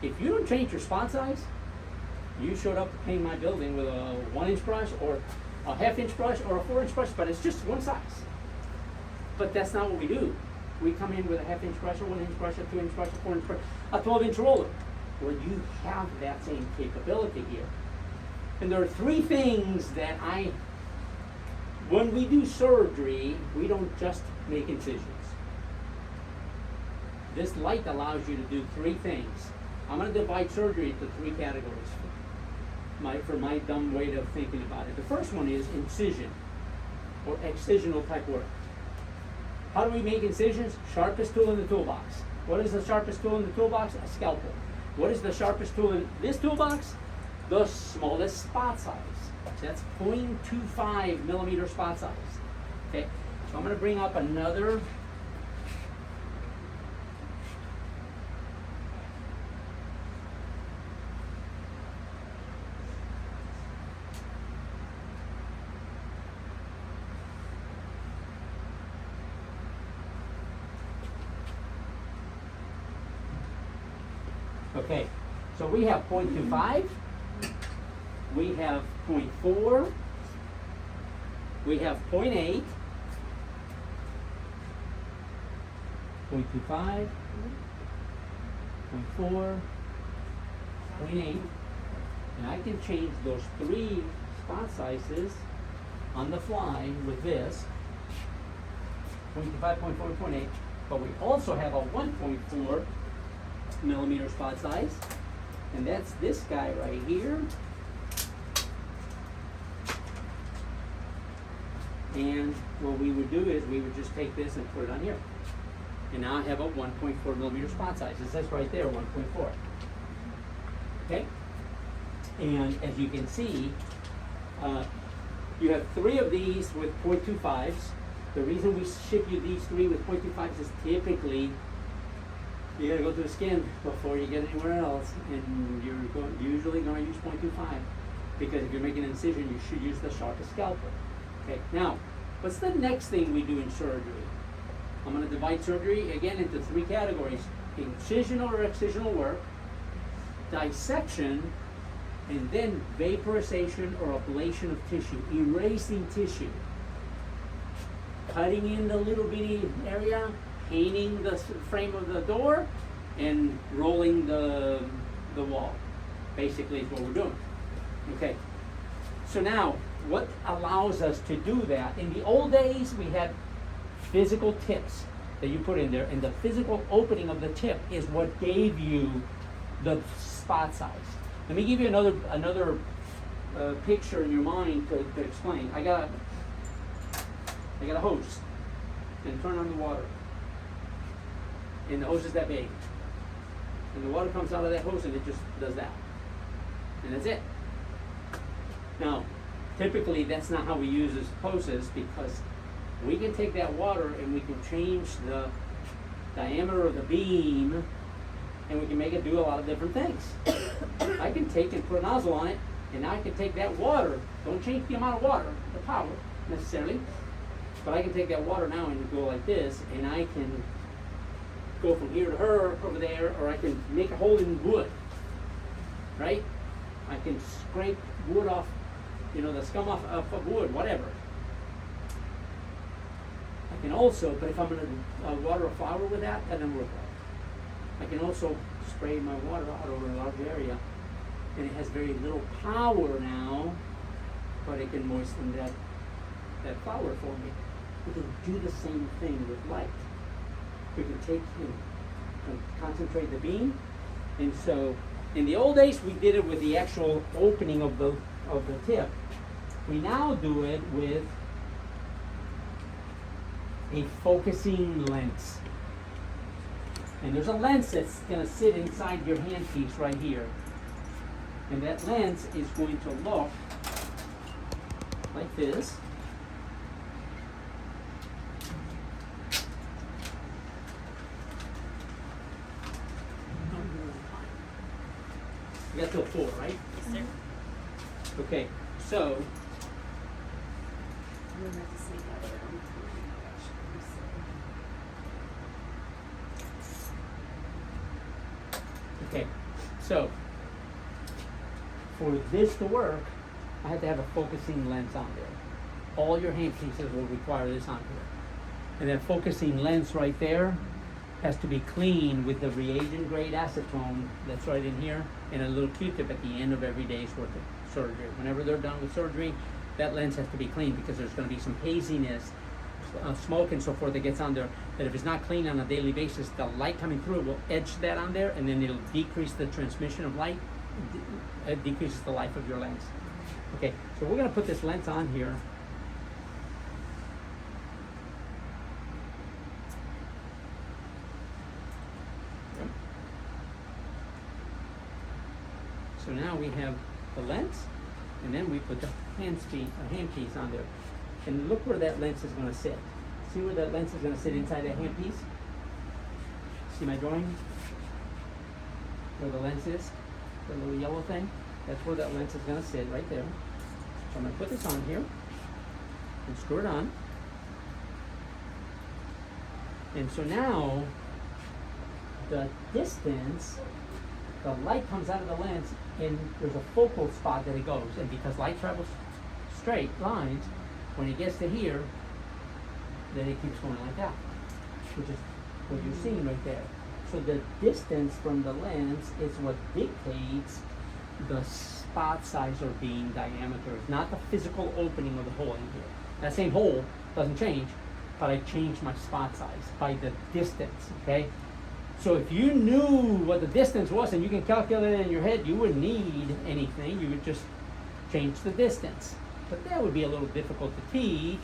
If you don't change your spot size, you showed up to paint my building with a 1 inch brush or a 1/2 inch brush or a 4 inch brush, but it's just one size. But that's not what we do. We come in with a 1/2 inch brush, a 1 inch brush, a 2 inch brush, a 4 inch brush, a 12 inch roller. Well, you have that same capability here. And there are 3 things that when we do surgery, we don't just make incisions. This light allows you to do 3 things. I'm going to divide surgery into 3 categories for my dumb way of thinking about it. The first one is incision or excisional type work. How do we make incisions? Sharpest tool in the toolbox. What is the sharpest tool in the toolbox? A scalpel. What is the sharpest tool in this toolbox? The smallest spot size. So that's 0.25 millimeter spot size. Okay, so I'm going to bring up another. Okay, so we have 0.25, we have 0.4, we have 0.8, 0.25, .4, 0.8, and I can change those 3 spot sizes on the fly with this, 0.5, 0.4, 0.8, but we also have a 1.4 millimeter spot size, and that's this guy right here. And what we would do is we would just take this and put it on here. And now I have a 1.4 millimeter spot size. It says right there 1.4. Okay? And as you can see, you have 3 of these with 0.25s. The reason we ship you these 3 with 0.25s is typically you gotta go through the skin before you get anywhere else, and you're usually gonna use 0.25 because if you're making an incision, you should use the sharpest scalpel. Okay, now, what's the next thing we do in surgery? I'm going to divide surgery again into 3 categories: incisional or excisional work, dissection, and then vaporization or ablation of tissue, erasing tissue, cutting in the little bitty area, painting the frame of the door, and rolling the wall. Basically is what we're doing. Okay, so now, what allows us to do that? In the old days, we had physical tips that you put in there, and the physical opening of the tip is what gave you the spot size. Let me give you another picture in your mind to explain. I got a hose, and turn on the water, and the hose is that big, and the water comes out of that hose, and it just does that, and that's it. Now, typically, that's not how we use these hoses, because we can take that water and we can change the diameter of the beam, and we can make it do a lot of different things. I can take and put a nozzle on it, and I can take that water, don't change the amount of water, the power necessarily, but I can take that water now and go like this, and I can go from here to her over there, or I can make a hole in wood, right? I can scrape wood off, the scum off of wood, whatever. I can also, but if I'm going to water a flower with that doesn't work well. I can also spray my water out over a large area, and it has very little power now, but it can moisten that flower for me. We can do the same thing with light. We can take and concentrate the beam, and so in the old days we did it with the actual opening of the tip. We now do it with a focusing lens. And there's a lens that's going to sit inside your handpiece right here. And that lens is going to look like this. You got till 4, right?
Yes, sir.
Okay, so
You don't have to see that there.
Okay, so for this to work, I have to have a focusing lens on there. All your handpieces will require this on here. And that focusing lens right there has to be cleaned with the reagent grade acetone that's right in here, and a little Q-tip at the end of every day's worth of surgery. Whenever they're done with surgery, that lens has to be cleaned because there's going to be some haziness, smoke and so forth that gets on there, that if it's not clean on a daily basis, the light coming through will etch that on there, and then it'll decrease the transmission of light. It decreases the life of your lens. Okay, so we're going to put this lens on here. So now we have the lens, and then we put the handpiece on there. And look where that lens is going to sit. See where that lens is going to sit inside that handpiece? See my drawing? Where the lens is? The little yellow thing? That's where that lens is going to sit, right there. So I'm going to put this on here and screw it on. And so now, the distance, the light comes out of the lens, and there's a focal spot that it goes. And because light travels straight lines, when it gets to here, then it keeps going like that, which is what you're seeing right there. So the distance from the lens is what dictates the spot size or beam diameter. It's not the physical opening of the hole in here. That same hole doesn't change, but I changed my spot size by the distance, okay? So if you knew what the distance was and you can calculate it in your head, you wouldn't need anything. You would just change the distance. But that would be a little difficult to teach.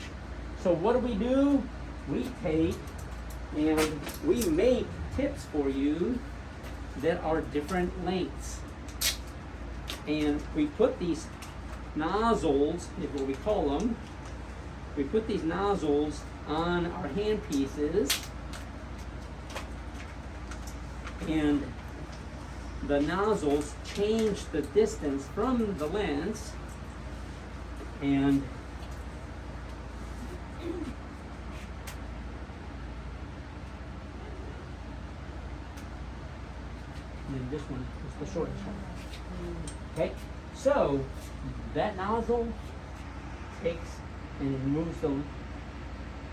So what do? We take and we make tips for you that are different lengths. And we put these nozzles, is what we call them. We put these nozzles on our hand pieces, and the nozzles change the distance from the lens, and then this one is the shortest one. Okay, so that nozzle takes and it moves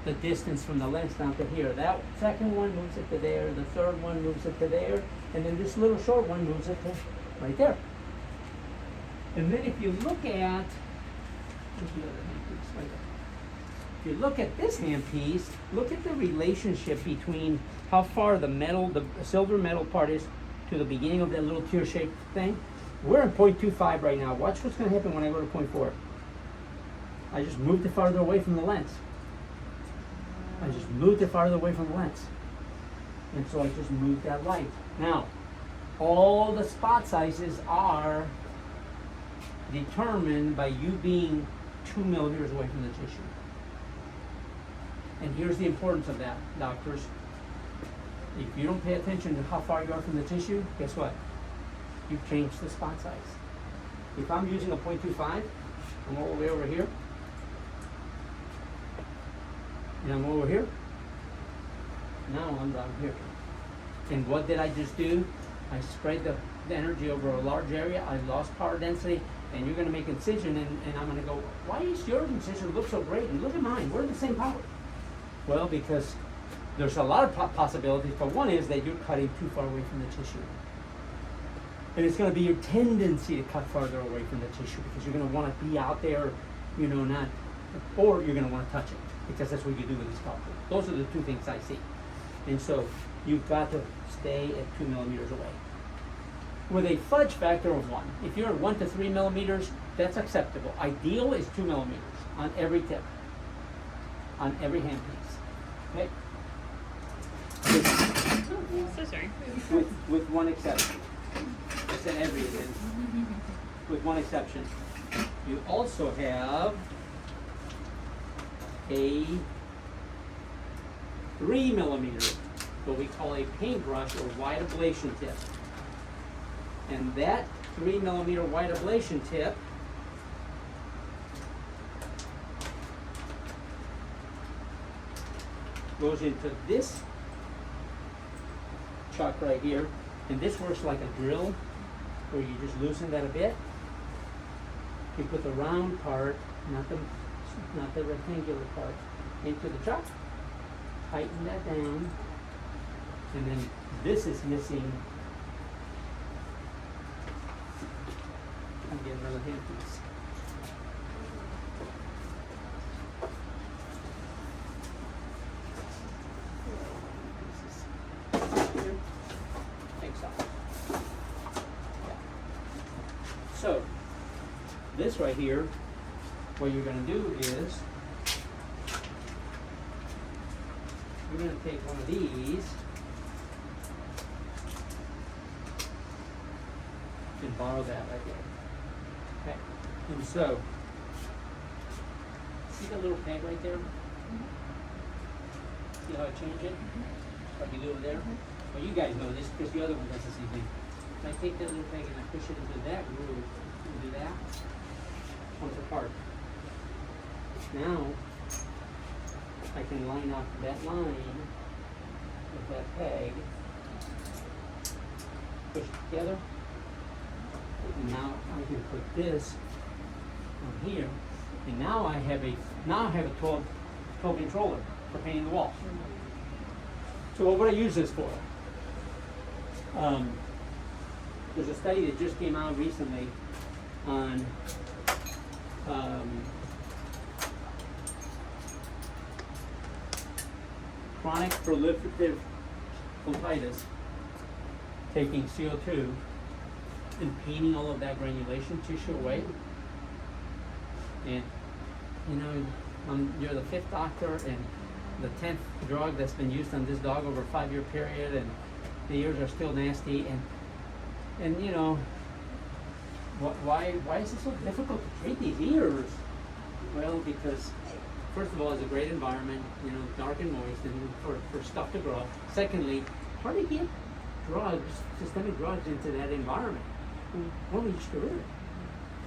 the distance from the lens down to here. That second one moves it to there, the third one moves it to there, and then this little short one moves it to right there. And then if you look at, where's the other handpiece? Right there. If you look at this handpiece, look at the relationship between how far the metal, the silver metal part is to the beginning of that little tear-shaped thing. We're in 0.25 right now. Watch what's going to happen when I go to 0.4. I just moved it farther away from the lens. I just moved it farther away from the lens. And so I just moved that light. Now, all the spot sizes are determined by you being 2 millimeters away from the tissue. And here's the importance of that, doctors. If you don't pay attention to how far you are from the tissue, guess what? You've changed the spot size. If I'm using a 0.25, I'm all the way over here, and I'm over here, now I'm down here. And what did I just do? I spread the energy over a large area, I lost power density, and you're going to make incision, and I'm going to go, why does your incision look so great? And look at mine, we're the same power. Well, because there's a lot of possibilities, but one is that you're cutting too far away from the tissue. And it's going to be your tendency to cut farther away from the tissue because you're going to want to be out there, not, or you're going to want to touch it because that's what you do with the scalpel. Those are the two things I see. And so you've got to stay at 2 millimeters away. With a fudge factor of 1. If you're at 1 to 3 millimeters, that's acceptable. Ideal is 2 millimeters on every tip, on every handpiece. Okay?
So sorry.
With one exception. I said every again. With one exception. You also have a 3 millimeter, what we call a paintbrush or wide ablation tip. And that 3 millimeter wide ablation tip goes into this chuck right here, and this works like a drill where you just loosen that a bit. You put the round part, not the rectangular part, into the chuck, tighten that down, and then this is missing. I'll get another hand piece. So, this right here, what you're going to do is, you're going to take one of these, and borrow that right there. Okay, and so, see the little peg right there? See how I change it? What you do over there? Well, you guys know this because the other one does the same thing. I take that little peg and I push it into that groove, and do that, once apart. Now, I can line up that line with that peg, push it together, and now I can put this on here, and now I have a 12-inch roller for painting the wall. So what would I use this for? There's a study that just came out recently on chronic proliferative otitis, taking CO2 and painting all of that granulation tissue away. And you know, you're the 5th doctor and the 10th drug that's been used on this dog over a 5-year period, and the ears are still nasty, and you know, why is it so difficult to treat these ears? Well, because first of all, it's a great environment, you know, dark and moist, and for stuff to grow. Secondly, hard to get drugs, systemic drugs, into that environment. Why don't we just get rid of it?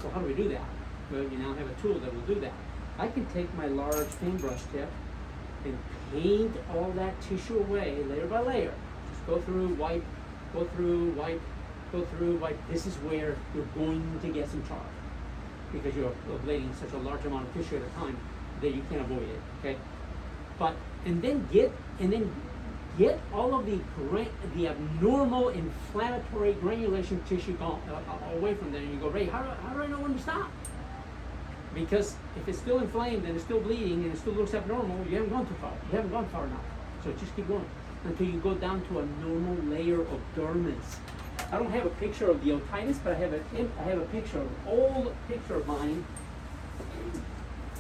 So how do we do that? Well, you now have a tool that will do that. I can take my large paintbrush tip and paint all that tissue away layer by layer. Just go through, wipe, go through, wipe, go through, wipe. This is where you're going to get some charge, because you're ablating such a large amount of tissue at a time that you can't avoid it. Okay, but and then get all of the abnormal inflammatory granulation tissue gone, away from there, and you go, Ray, how do I know when to stop? Because if it's still inflamed and it's still bleeding and it still looks abnormal, you haven't gone too far. You haven't gone far enough. So just keep going until you go down to a normal layer of dermis. I don't have a picture of the otitis, but I have a picture, an old picture of mine,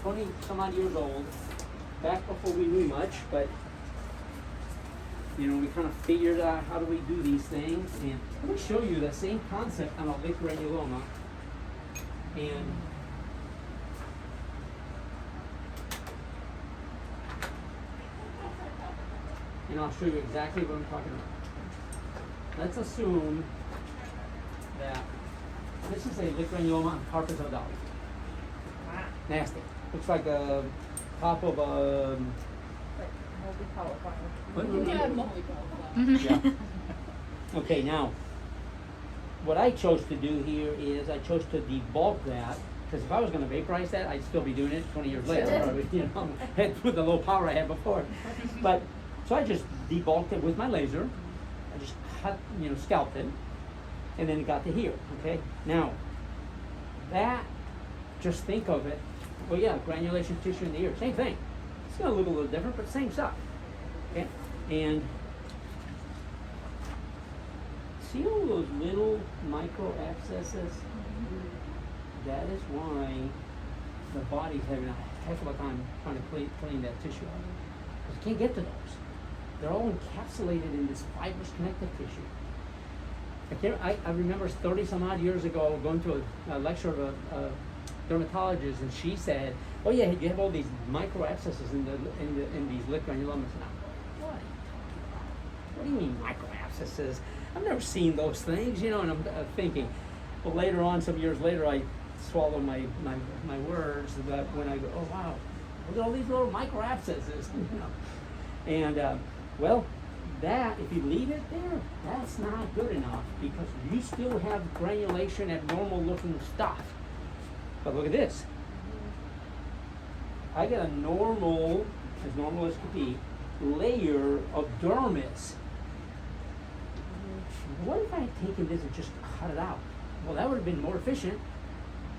20 some odd years old, back before we knew much, but you know, we kind of figured out how do we do these things. And let me show you the same concept on a lichen granuloma. And I'll show you exactly what I'm talking about. Let's assume that this is a lichen granuloma on carpus odalis.
Wow.
Nasty. Looks like the top of a.
Like moldy cauliflower.
What?
Yeah, moldy cauliflower.
Yeah. Okay, now, what I chose to do here is I chose to debulk that, because if I was going to vaporize that, I'd still be doing it 20 years later, or, you know, with the low power I had before. But so I just debulked it with my laser. I just cut, you know, scalped it, and then it got to here. Okay, now that, just think of it. Well, yeah, granulation tissue in the ear, same thing. It's going to look a little different, but same stuff. Okay, and see all those little micro abscesses? That is why the body's having a heck of a time trying to clean that tissue out. Because you can't get to those. They're all encapsulated in this fibrous connective tissue. I remember 30 some odd years ago going to a lecture of a dermatologist, and she said, "Oh yeah, you have all these micro abscesses in these lichen granulomas now." What do you mean micro abscesses? I've never seen those things, you know. And I'm thinking, well, later on, some years later, I swallow my words. That when I go, oh wow, look at all these little micro abscesses, you know. And well, that if you leave it there, that's not good enough, because you still have granulation, abnormal looking stuff. But look at this. I get a normal, as normal as could be, layer of dermis. What if I had taken this and just cut it out? Well, that would have been more efficient,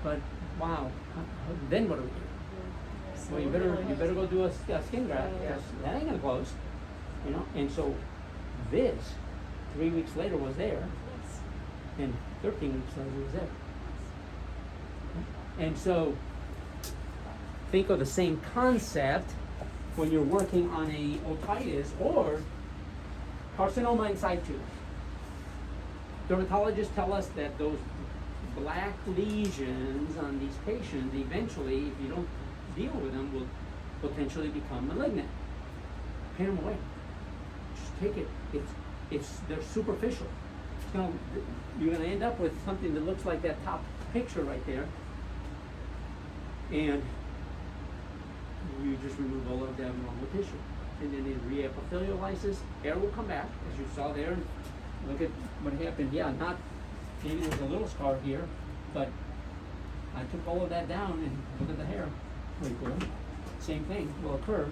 but wow, then what do we do? Well, you better go do a skin graft, because that ain't gonna close, you know. And so this, 3 weeks later, was there, and 13 weeks later was there. And so think of the same concept when you're working on a otitis or carcinoma in situ. Dermatologists tell us that those black lesions on these patients, eventually, if you don't deal with them, will potentially become malignant. Paint them away. Just take it. They're superficial. You're gonna end up with something that looks like that top picture right there, and you just remove all of the abnormal tissue, and then in reepithelial hair will come back, as you saw there. Look at what happened. Yeah, maybe there's a little scar here, but I took all of that down, and look at the hair. Pretty cool. Same thing will occur.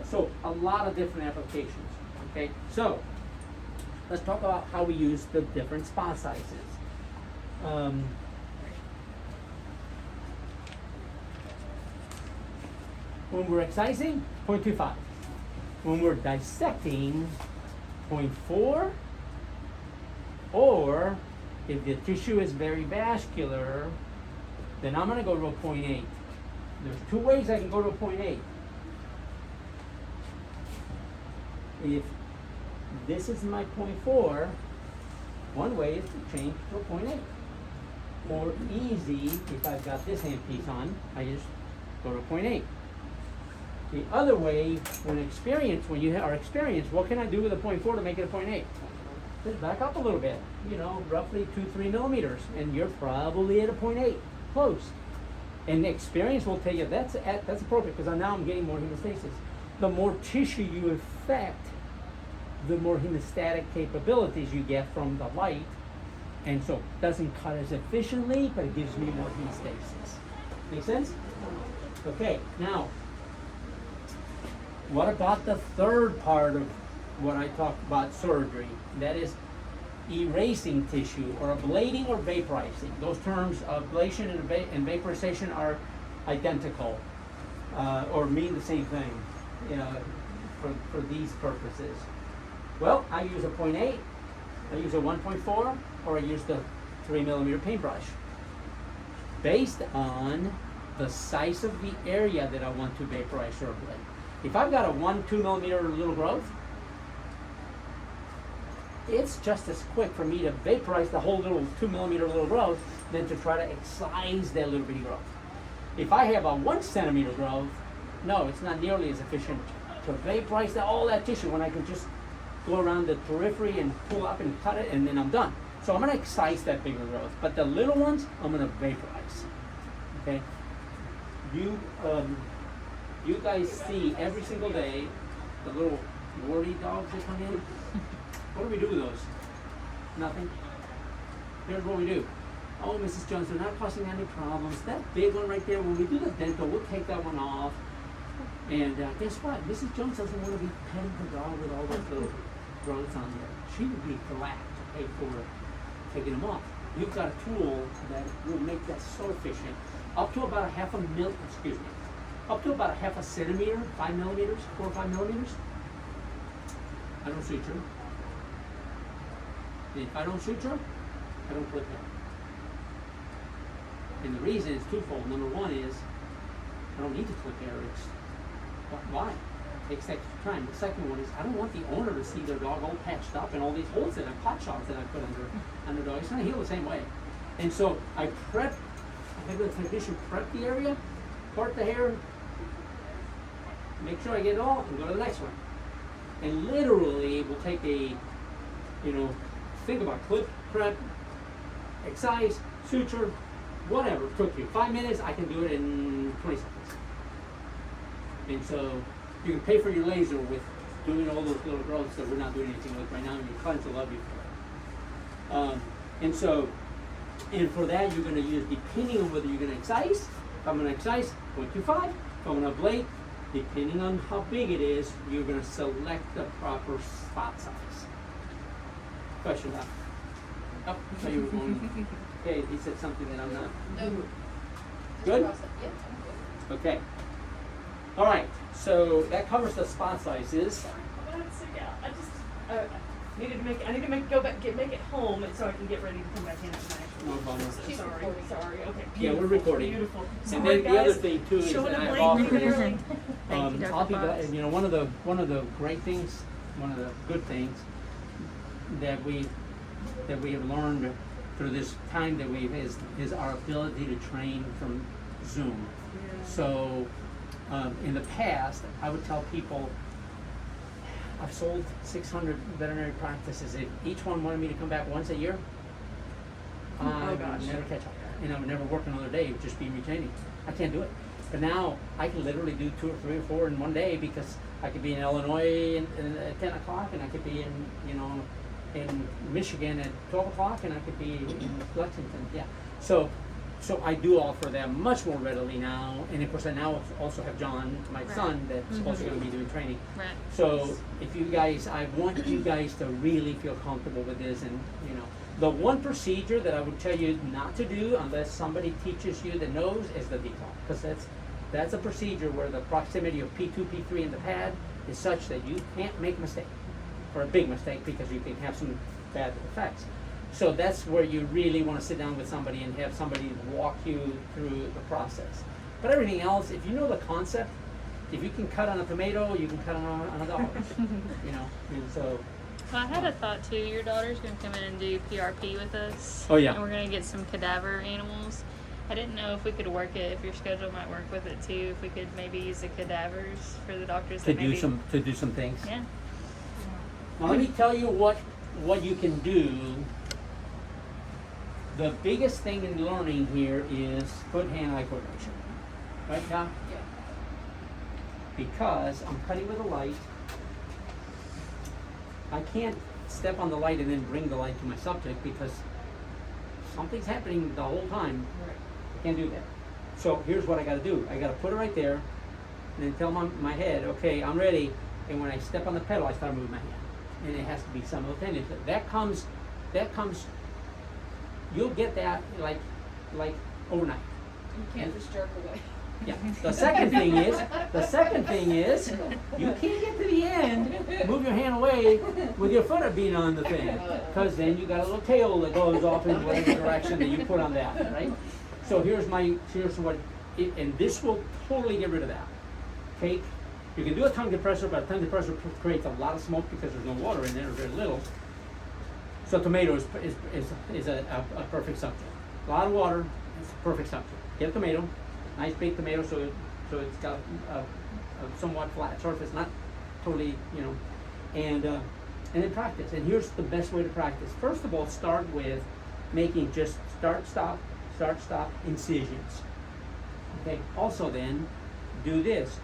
So a lot of different applications. Okay, so let's talk about how we use the different spot sizes. When we're excising, 0.25. When we're dissecting, 0.4. Or if the tissue is very vascular, then I'm gonna go to a 0.8. There's two ways I can go to a 0.8. If this is my 0.4, one way is to change to a 0.8. Or easy, if I've got this handpiece on, I just go to a 0.8. The other way, when you are experienced, what can I do with a 0.4 to make it a 0.8? Just back up a little bit, roughly 2-3 millimeters, and you're probably at a 0.8, close. And the experience will tell you that's appropriate, because now I'm getting more hemostasis. The more tissue you affect, the more hemostatic capabilities you get from the light, and so it doesn't cut as efficiently, but it gives me more hemostasis. Make sense? Okay, now, what about the third part of what I talked about surgery? That is erasing tissue, or ablating or vaporizing. Those terms, ablation and vaporization, are identical, or mean the same thing for these purposes. Well, I use a 0.8, I use a 1.4, or I use the 3 millimeter paintbrush, based on the size of the area that I want to vaporize or ablate. If I've got a 1-2 millimeter little growth, it's just as quick for me to vaporize the whole little 2 millimeter little growth than to try to excise that little bitty growth. If I have a 1 centimeter growth, no, it's not nearly as efficient to vaporize all that tissue when I can just go around the periphery and pull up and cut it, and then I'm done. So I'm going to excise that bigger growth, but the little ones I'm going to vaporize. Okay? You guys see every single day the little warty dogs that come in. What do we do with those? Nothing. Here's what we do. Oh, Mrs. Jones, they're not causing any problems. That big one right there, when we do the dental, we'll take that one off. And guess what? Mrs. Jones doesn't want to be petting the dog with all those little growths on there. She would be glad to pay for taking them off. You've got a tool that will make that so efficient. Up to about up to about a half a centimeter, 5 millimeters, 4 or 5 millimeters. I don't suture. And if I don't suture, I don't clip hair. And the reason is twofold. Number one is, I don't need to clip hair. Why? It takes extra time. The second one is, I don't want the owner to see their dog all patched up and all these holes that pot shots that I put on the dog. It's gonna heal the same way. And so I have the technician prep the area, part the hair, make sure I get it all, and go to the next one. And literally, we'll take think about clip, prep, excise, suture, whatever it took you. 5 minutes, I can do it in 20 seconds. And so you can pay for your laser with doing all those little growths that we're not doing anything with right now, and your clients will love you for it. And for that, you're going to use, depending on whether you're going to excise. If I'm going to excise, 0.25. If I'm going to ablate, depending on how big it is, you're going to select the proper spot size. Question left. Oh, so you were going. Okay, he said something that I'm not.
No.
Good?
Yeah.
Okay. All right. So that covers the spot sizes.
So yeah, I just I need to make it home, and so I can get ready to come back in tonight.
No problem.
So
She's
sorry.
recording.
Okay.
Yeah,
Beautiful,
we're recording.
Beautiful.
And
Sorry,
then the other
guys.
thing too is
Showing
that
up
I've
late,
offered.
leaving early.
Thank you,
I'll
Dr.
be glad.
Fox.
One of the great things, one of the good things that we have learned through this time that we've is our ability to train from Zoom.
Yeah.
So in the past, I would tell people, I've sold 600 veterinary practices. If each one wanted me to come back once a year, I would
gosh.
never catch up. And I would never work another day, just be retaining. I can't do it. But now I can literally do 2 or 3 or 4 in one day, because I could be in Illinois at 10 o'clock, and I could be in Michigan at 12 o'clock, and I could be in Lexington. Yeah. So so I do offer them much more readily now, and of course I now also have John, my
Right.
son, that's also going to be doing training.
Right.
So if you guys, I want you guys to really feel comfortable with this, and you know, the one procedure that I would tell you not to do unless somebody teaches you that knows is the declaw, because that's a procedure where the proximity of P2, P3 in the pad is such that you can't make a mistake, or a big mistake, because you can have some bad effects. So that's where you really want to sit down with somebody and have somebody walk you through the process. But everything else, if you know the concept, if you can cut on a tomato, you can cut on a dollar. You know, and so.
Well, I had a thought too. Your daughter's gonna come in and do PRP with us.
Oh, yeah.
And we're gonna get some cadaver animals. I didn't know if we could work it. If your schedule might work with it too. If we could maybe use the cadavers for the doctors.
To
that maybe,
do some things.
Yeah.
Now let me tell you what you can do. The biggest thing in learning here is foot-hand-eye coordination. Right, Tom?
Yeah.
Because I'm cutting with a light. I can't step on the light and then bring the light to my subject because something's happening the whole time.
Right.
I can't do that. So here's what I gotta do. I gotta put it right there and then tell my head, okay, I'm ready. And when I step on the pedal, I start moving my hand. And it has to be simultaneous. That comes, you'll get that like overnight.
You can't just jerk away.
Yeah. The second thing is, you can't get to the end, move your hand away with your foot being on the thing, because then you got a little tail that goes off in whatever direction that you put on that, right? So here's what, and this will totally get rid of that. You can do a tongue depressor, but a tongue depressor creates a lot of smoke because there's no water in there, or very little. So tomato is a perfect subject. A lot of water, it's a perfect subject. Get a tomato. Nice big tomato, so it's got a somewhat flat surface, not totally, and then practice. And here's the best way to practice. First of all, start with making just start, stop incisions. Okay. Also, then do this.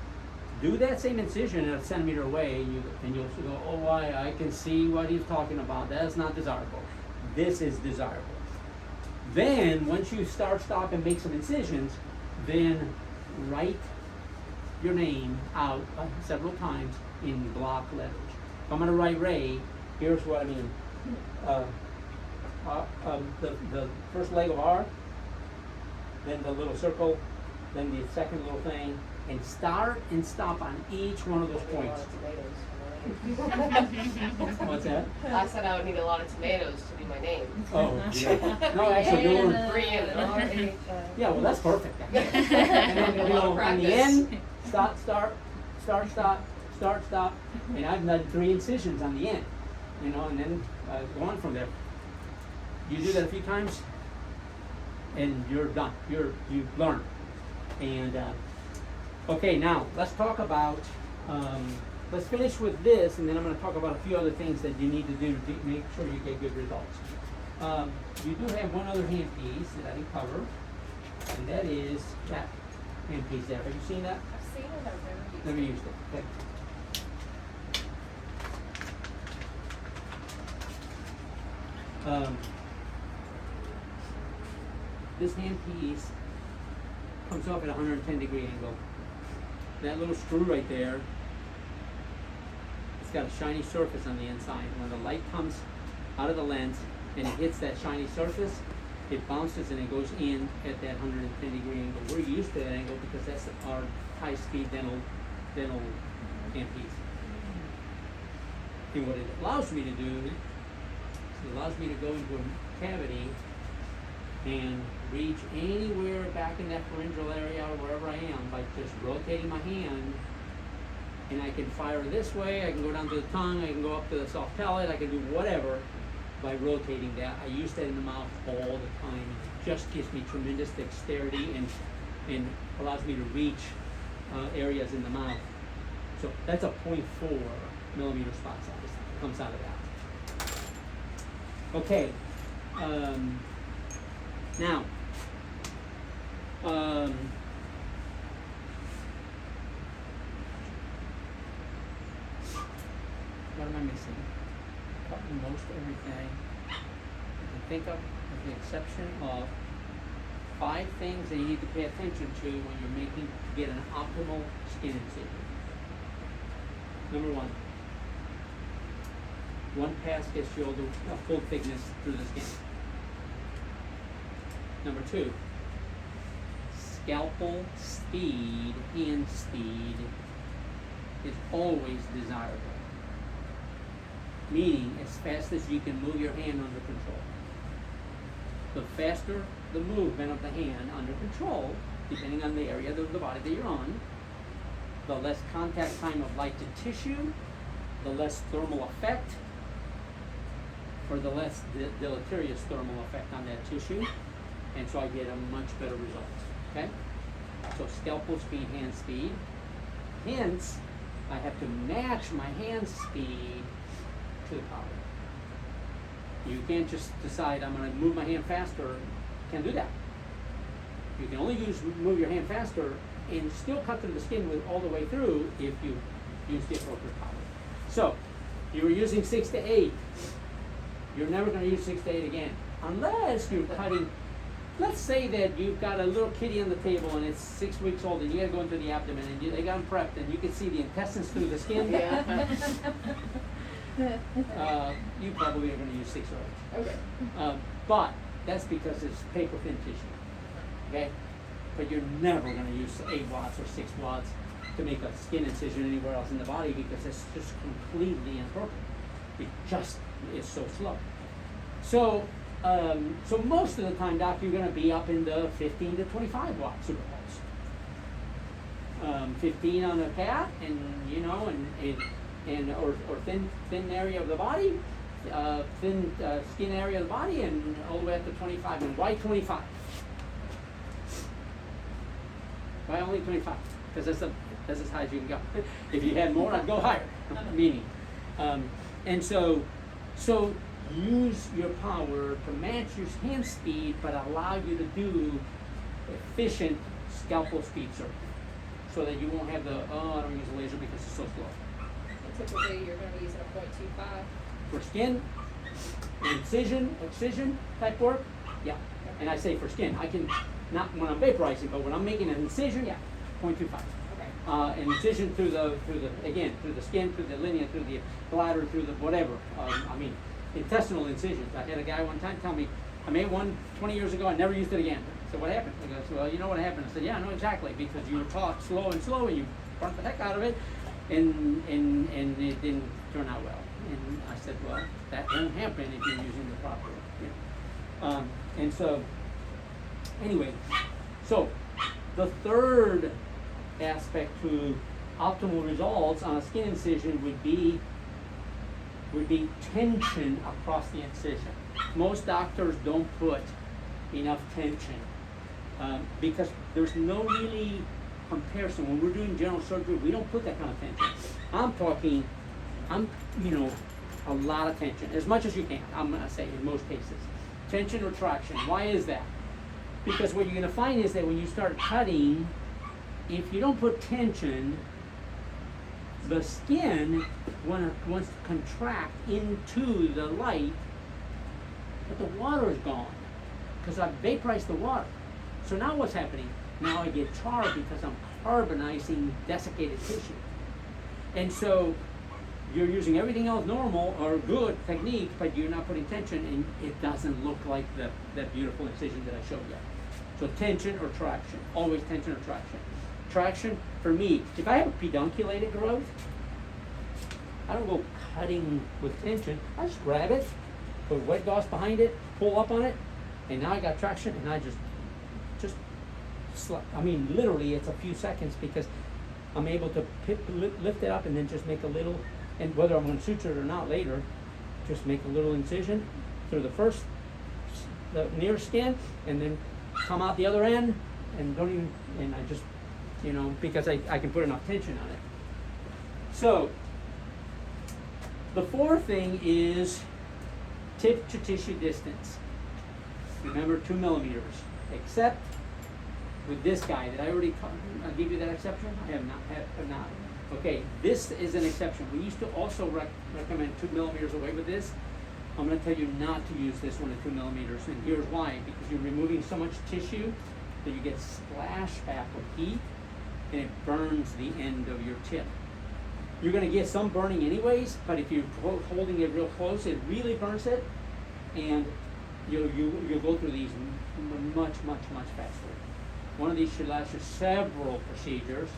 Do that same incision at a centimeter away, and you'll go, oh, I can see what he's talking about. That's not desirable. This is desirable. Then, once you start, stop, and make some incisions, then write your name out several times in block letters. If I'm going to write Ray, here's what I mean. The first leg of R, then the little circle, then the second little thing, and start and stop on each one of those points. What's that?
I said I would need a lot of tomatoes to be my name.
Oh, yeah. No, actually, you were.
Three and
Yeah, well, that's perfect. And then, in the end, stop, and I've done 3 incisions on the end, and then go on from there. You do that a few times, and you're done. You've learned. And okay, now let's talk about. Let's finish with this, and then I'm going to talk about a few other things that you need to do to make sure you get good results. You do have one other handpiece that I didn't cover, and that is that handpiece there. Have you seen that?
I've seen it, I've
Never used it. Okay. This handpiece comes off at a 110-degree angle. That little screw right there, it's got a shiny surface on the inside. When the light comes out of the lens and it hits that shiny surface, it bounces and it goes in at that 110-degree angle. We're used to that angle because that's our high-speed dental handpiece. And what it allows me to do, it allows me to go into a cavity and reach anywhere back in that pharyngeal area or wherever I am by just rotating my hand. And I can fire this way, I can go down to the tongue, I can go up to the soft palate, I can do whatever by rotating that. I use that in the mouth all the time. It just gives me tremendous dexterity and allows me to reach areas in the mouth. So that's a 0.4 millimeter spot size that comes out of that. Okay. Now, what am I missing? Cutting most everything I can think of, with the exception of 5 5 things that you need to pay attention to when you're making to get an optimal skin incision. Number 1 pass gets you all the full thickness through the skin. Number 2, scalpel speed, hand speed is always desirable. Meaning, as fast as you can move your hand under control. The faster the movement of the hand under control, depending on the area of the body that you're on, the less contact time of light to tissue, the less thermal effect, or the less deleterious thermal effect on that tissue, and so I get a much better result. Okay? So scalpel speed, hand speed. Hence, I have to match my hand speed to the powder. You can't just decide I'm going to move my hand faster. Can't do that. You can only move your hand faster and still cut through the skin with all the way through if you use the appropriate powder. So, you were using 6 to 8. You're never going to use 6 to 8 again, unless you're cutting. Let's say that you've got a little kitty on the table and it's 6 weeks old, and you got to go into the abdomen, and they got them prepped, and you can see the intestines through the skin. You probably are going to use 6 or 8.
Okay.
But that's because it's paper thin tissue. Okay? But you're never going to use 8 watts or 6 watts to make a skin incision anywhere else in the body, because it's just completely inappropriate. It just is so slow. So, so most of the time, Doc, you're going to be up in the 15 to 25 watt super pulse. 15 on a cat, and you know, and or thin area of the body, thin skin area of the body, and all the way up to 25. And why 25? Why only 25? Because that's as high as you can go. If you had more, I'd go higher. Meaning, and so use your power to match your hand speed, but allow you to do efficient scalpel speed surgery, so that you won't have the I don't use a laser because it's so slow.
And typically, you're going to be using a 0.25.
For skin, excision type work, yeah. And I say for skin, I can, not when I'm vaporizing, but when I'm making an incision, yeah, 0.25.
Okay.
An incision through the skin, through the linea, through the bladder, through the whatever. Intestinal incisions. I had a guy one time tell me, I made one 20 years ago, I never used it again. I said, what happened? He goes, well, you know what happened? I said, yeah, I know exactly, because you were taught slow, and you burnt the heck out of it, and it didn't turn out well. And I said, well, that won't happen if you're using the proper. And so, anyway, so the third aspect to optimal results on a skin incision would be tension across the incision. Most doctors don't put enough tension because there's no really comparison. When we're doing general surgery, we don't put that kind of tension. A lot of tension, as much as you can, I'm gonna say, in most cases. Tension or traction. Why is that? Because what you're gonna find is that when you start cutting, if you don't put tension, the skin wants to contract into the light, but the water is gone, because I've vaporized the water. So now what's happening? Now I get charred because I'm carbonizing desiccated tissue. And so you're using everything else normal or good technique, but you're not putting tension, and it doesn't look like that beautiful incision that I showed you. So tension or traction, always tension or traction. Traction, for me, if I have a pedunculated growth, I don't go cutting with tension. I just grab it, put wet gauze behind it, pull up on it, and now I got traction, and I just literally it's a few seconds, because I'm able to lift it up and then just make a little, and whether I'm going to suture it or not later, just make a little incision through the near skin, and then come out the other end, and I just, because I can put enough tension on it. So, the fourth thing is tip to tissue distance. Remember, 2 millimeters, except with this guy. Did I already give you that exception? I have not. Okay, this is an exception. We used to also recommend 2 millimeters away with this. I'm going to tell you not to use this one at 2 millimeters, and here's why. Because you're removing so much tissue that you get splashback of heat, and it burns the end of your tip. You're gonna get some burning anyways, but if you're holding it real close, it really burns it, and you'll go through these much faster. One of these should last you several procedures,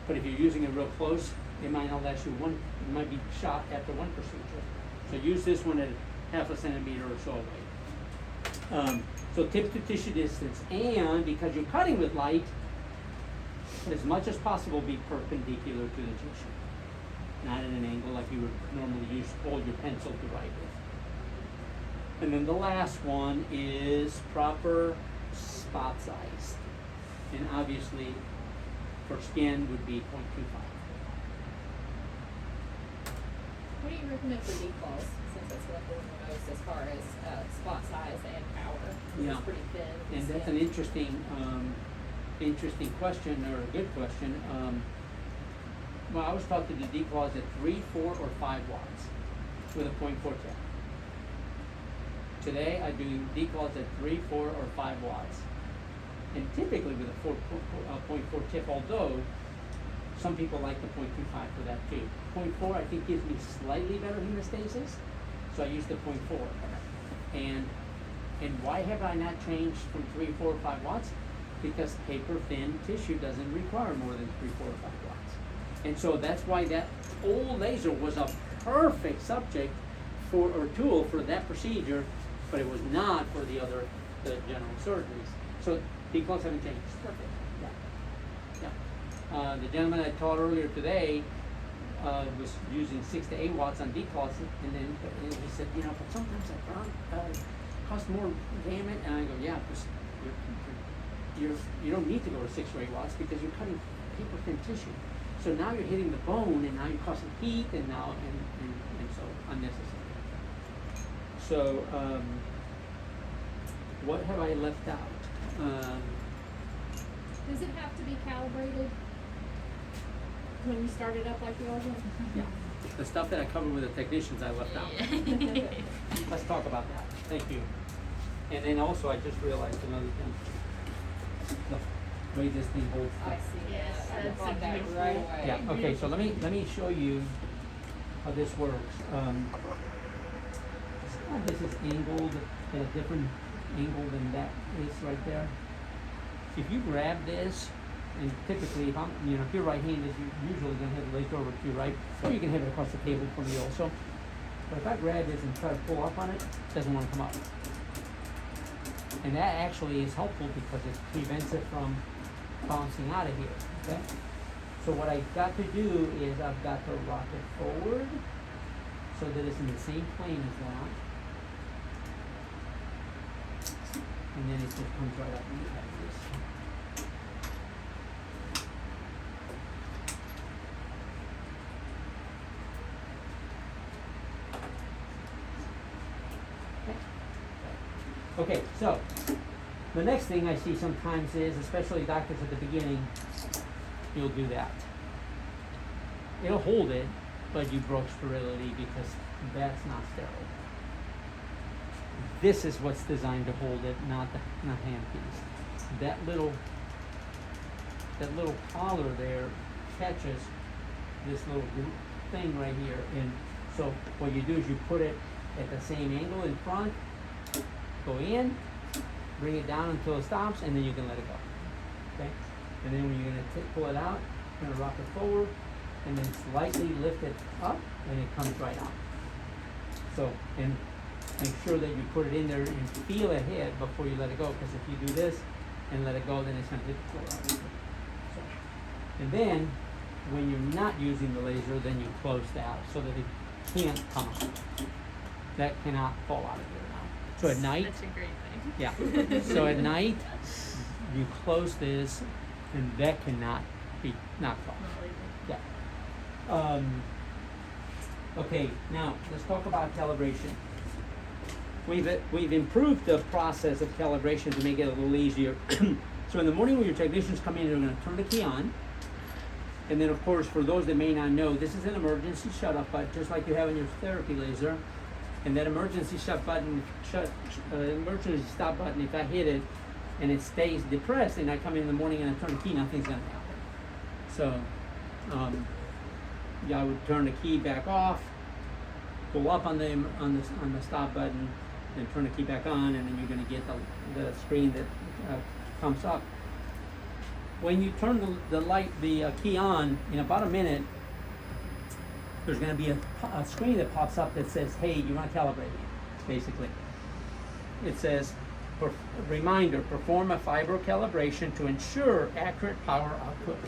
but if you're using it real close, it might not last you one. It might be shot after one procedure. So use this one at half a centimeter or so away. So tip to tissue distance, and because you're cutting with light, as much as possible be perpendicular to the tissue, not at an angle like you would normally hold your pencil to write with. And then the last one is proper spot size, and obviously for skin would be 0.25.
What do you recommend for decals, since that's what we're doing most as far as spot size and power?
Yeah.
It's pretty thin.
And that's an interesting question, or a good question. Well, I was taught to do declaws at 3, 4, or 5 watts with a 0.4 tip. Today I do declaws at 3, 4, or 5 watts, and typically with a 0.4 tip. Although some people like the 0.25 for that too. 0.4 I think gives me slightly better hemostasis, so I use the 0.4. And why have I not changed from 3, 4, or 5 watts? Because paper thin tissue doesn't require more than 3, 4, or 5 watts. And so that's why that old laser was a perfect subject or tool for that procedure, but it was not for the general surgeries. So decals haven't changed. Perfect. Yeah. The gentleman I taught earlier today was using 6 to 8 watts on decals, and then he said, but sometimes I burn, cost more damage, and I go, yeah, because you don't need to go to 6 or 8 watts because you're cutting paper thin tissue. So now you're hitting the bone, and now you're causing heat, and so unnecessary. So what have I left out?
Does it have to be calibrated when you start it up like you always do?
Yeah, the stuff that I covered with the technicians I left out. Let's talk about that. Thank you. And then also I just realized another thing. The way this thing holds.
I see.
Yes,
I
that's
caught
a
that
beautiful-
right away.
Yeah, okay, so let me show you how this works. This is angled at a different angle than that is right there. If you grab this, and typically if if you're right-handed, you're usually gonna have the laser over to your right, or you can have it across the table from you also. But if I grab this and try to pull up on it, it doesn't want to come up. And that actually is helpful because it prevents it from bouncing out of here, okay? So what I've got to do is I've got to rock it forward so that it's in the same plane as that. And then it just comes right up and you have this. Okay, so the next thing I see sometimes is, especially doctors at the beginning, you'll do that. It'll hold it, but you broke sterility because that's not sterile. This is what's designed to hold it, not handpiece. That little collar there catches this little thing right here, and so what you do is you put it at the same angle in front, go in, bring it down until it stops, and then you can let it go. Okay? And then when you're gonna pull it out, you're gonna rock it forward, and then slightly lift it up, and it comes right out. So, and make sure that you put it in there and feel it hit before you let it go, because if you do this and let it go, then it's gonna hit the floor out. So, and then, when you're not using the laser, then you close that so that it can't come out. That cannot fall out of here now. So at night,
That's a great thing.
yeah. So at night, you close this, and that cannot be knocked off.
Not legal.
Yeah. Okay, now let's talk about calibration. We've improved the process of calibration to make it a little easier. So in the morning when your technicians come in, they're going to turn the key on. And then of course, for those that may not know, this is an emergency shut-off button, just like you have in your therapy laser. And that emergency emergency stop button, if I hit it, and it stays depressed, and I come in the morning and I turn the key, nothing's gonna happen. So, I would turn the key back off, pull up on the stop button, then turn the key back on, and then you're gonna get the screen that comes up. When you turn the key on, in about a minute, there's going to be a screen that pops up that says, hey, you want to calibrate it, basically. It says, reminder, perform a fiber calibration to ensure accurate power output.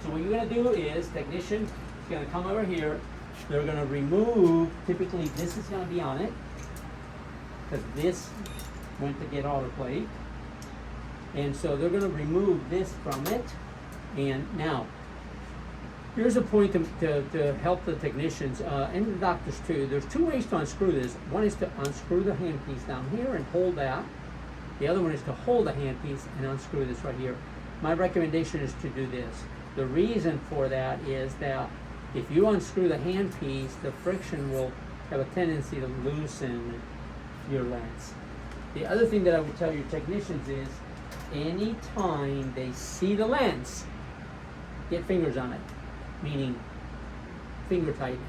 So what you're going to do is, technician is going to come over here, they're going to remove, typically this is going to be on it, because this went to get autoplayed. And so they're going to remove this from it. And now, here's a point to help the technicians and the doctors too. There's two ways to unscrew this. One is to unscrew the handpiece down here and hold that. The other one is to hold the handpiece and unscrew this right here. My recommendation is to do this. The reason for that is that if you unscrew the handpiece, the friction will have a tendency to loosen your lens. The other thing that I would tell your technicians is, anytime they see the lens, get fingers on it, meaning finger tighten it.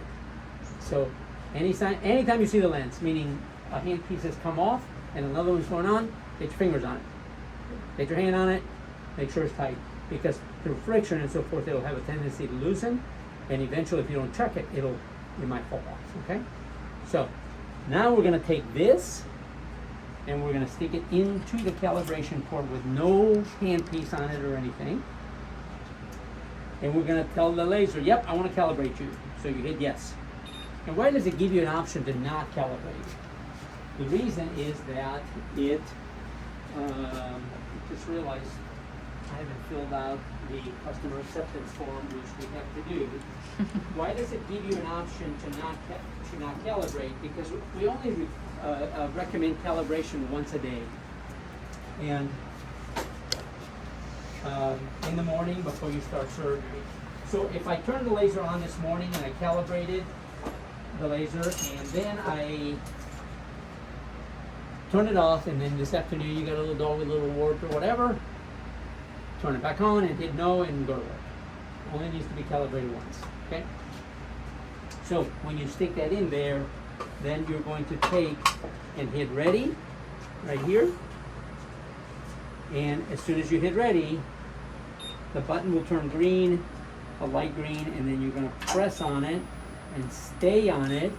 So anytime you see the lens, meaning a handpiece has come off and another one's going on, get your fingers on it. Get your hand on it, make sure it's tight. Because through friction and so forth, it'll have a tendency to loosen, and eventually if you don't check it, it might fall off, okay? So now we're gonna take this and we're going to stick it into the calibration port with no handpiece on it or anything. And we're going to tell the laser, yep, I want to calibrate you. So you hit yes. And why does it give you an option to not calibrate? The reason is that it, just realized I haven't filled out the customer acceptance form, which we have to do. Why does it give you an option to not calibrate? Because we only recommend calibration once a day, and in the morning before you start surgery. So if I turned the laser on this morning and I calibrated the laser, and then I turn it off, and then this afternoon you got a little dog with a little wart or whatever, turn it back on and hit no and go to work. Only needs to be calibrated once, okay? So when you stick that in there, then you're going to take and hit ready right here. And as soon as you hit ready, the button will turn green, a light green, and then you're going to press on it and stay on it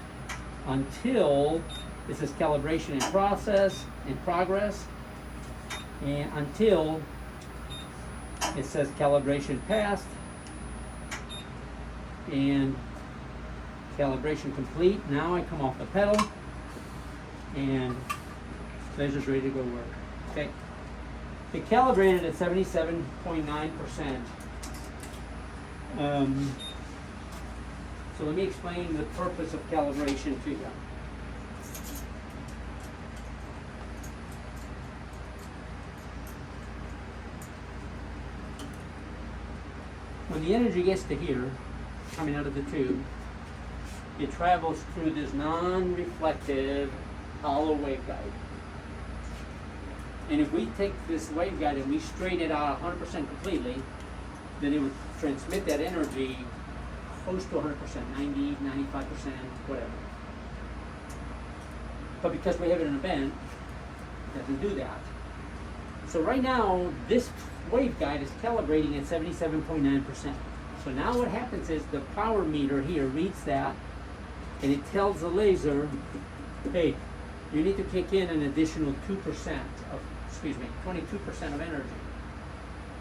until it says calibration in progress, and until it says calibration passed and calibration complete. Now I come off the pedal and laser's ready to go work. Okay. It calibrated at 77.9%. So let me explain the purpose of calibration to you. When the energy gets to here, coming out of the tube, it travels through this non-reflective hollow waveguide. And if we take this waveguide and we straighten it out 100% completely, then it would transmit that energy close to 100%, 90, 95%, whatever. But because we have it in a band, it doesn't do that. So right now, this waveguide is calibrating at 77.9%. So now what happens is the power meter here reads that, and it tells the laser, hey, you need to kick in an additional 22% of energy.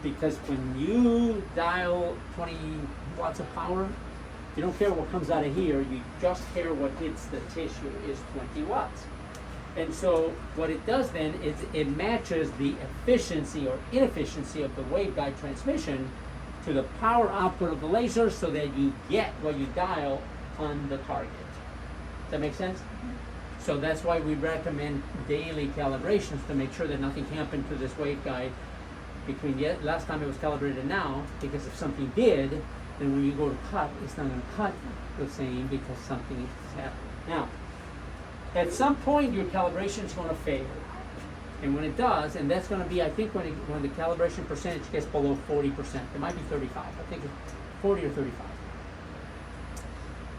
Because when you dial 20 watts of power, you don't care what comes out of here, you just care what hits the tissue is 20 watts. And so what it does then is it matches the efficiency or inefficiency of the waveguide transmission to the power output of the laser, so that you get what you dial on the target. Does that make sense? So that's why we recommend daily calibrations, to make sure that nothing happened to this waveguide between the last time it was calibrated and now, because if something did, then when you go to cut, it's not going to cut the same because something has happened. Now, at some point your calibration is going to fail. And when it does, and that's gonna be, I think when the calibration percentage gets below 40%, it might be 35, I think it's 40 or 35.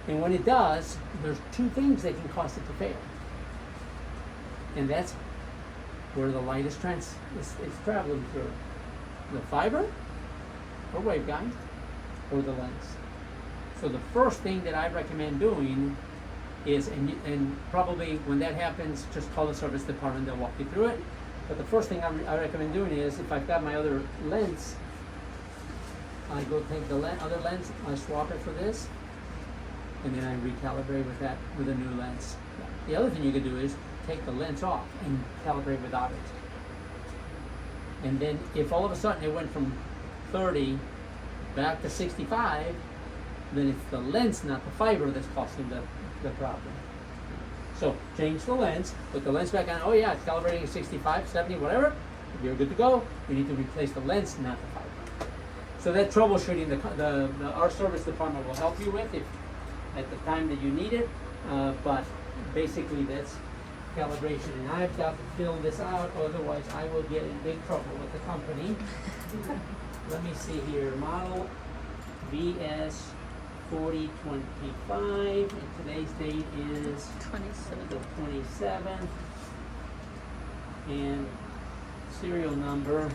And when it does, there's two things that can cause it to fail. And that's where the light is traveling through. The fiber, or waveguide, or the lens. So the first thing that I recommend doing is, and probably when that happens, just call the service department, they'll walk you through it. But the first thing I recommend doing is, if I've got my other lens, I go take the other lens, I swap it for this, and then I recalibrate with a new lens. The other thing you could do is take the lens off and calibrate without it. And then if all of a sudden it went from 30 back to 65, then it's the lens, not the fiber, that's causing the problem. So change the lens, put the lens back on. Oh yeah, it's calibrating at 65, 70, whatever. You're good to go. You need to replace the lens, not the fiber. So that troubleshooting, our service department will help you with if at the time that you need it. But basically that's calibration, and I've got to fill this out, otherwise I will get in big trouble with the company. Let me see here, model VS 4025, and today's date is
27.
the 27th, and serial number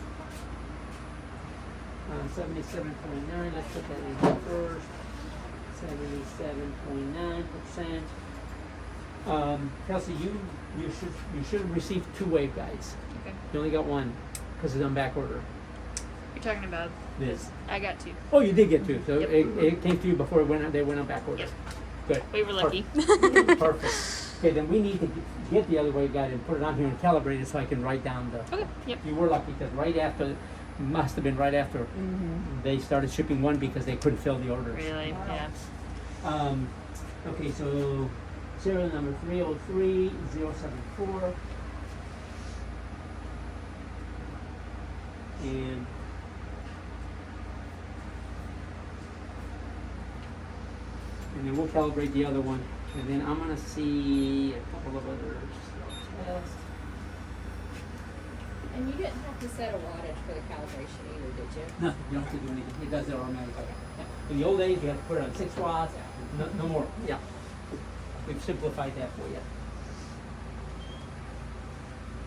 77.9, let's put that in here first, 77.9%. Kelsey, you should have received 2 waveguides.
Okay.
You only got 1, because it's on back order.
You're talking about
This.
I got 2.
Oh, you did get 2, so
Yep.
it came to you before they went on back order.
Yep.
Good.
We were lucky.
Perfect. Okay, then we need to get the other waveguide and put it on here and calibrate it so I can write down the.
Okay. Yep.
You were lucky because must have been right after they started shipping 1 because they couldn't fill the orders.
Really? Yeah.
Okay, so serial number 303074. And then we'll calibrate the other one. And then I'm gonna see a couple of others.
And you didn't have to set a wattage for the calibration either, did you?
Nothing, you don't have to do anything, it does it automatically. In the old days, you had to put it on 6 watts, no more, yeah. We've simplified that for you.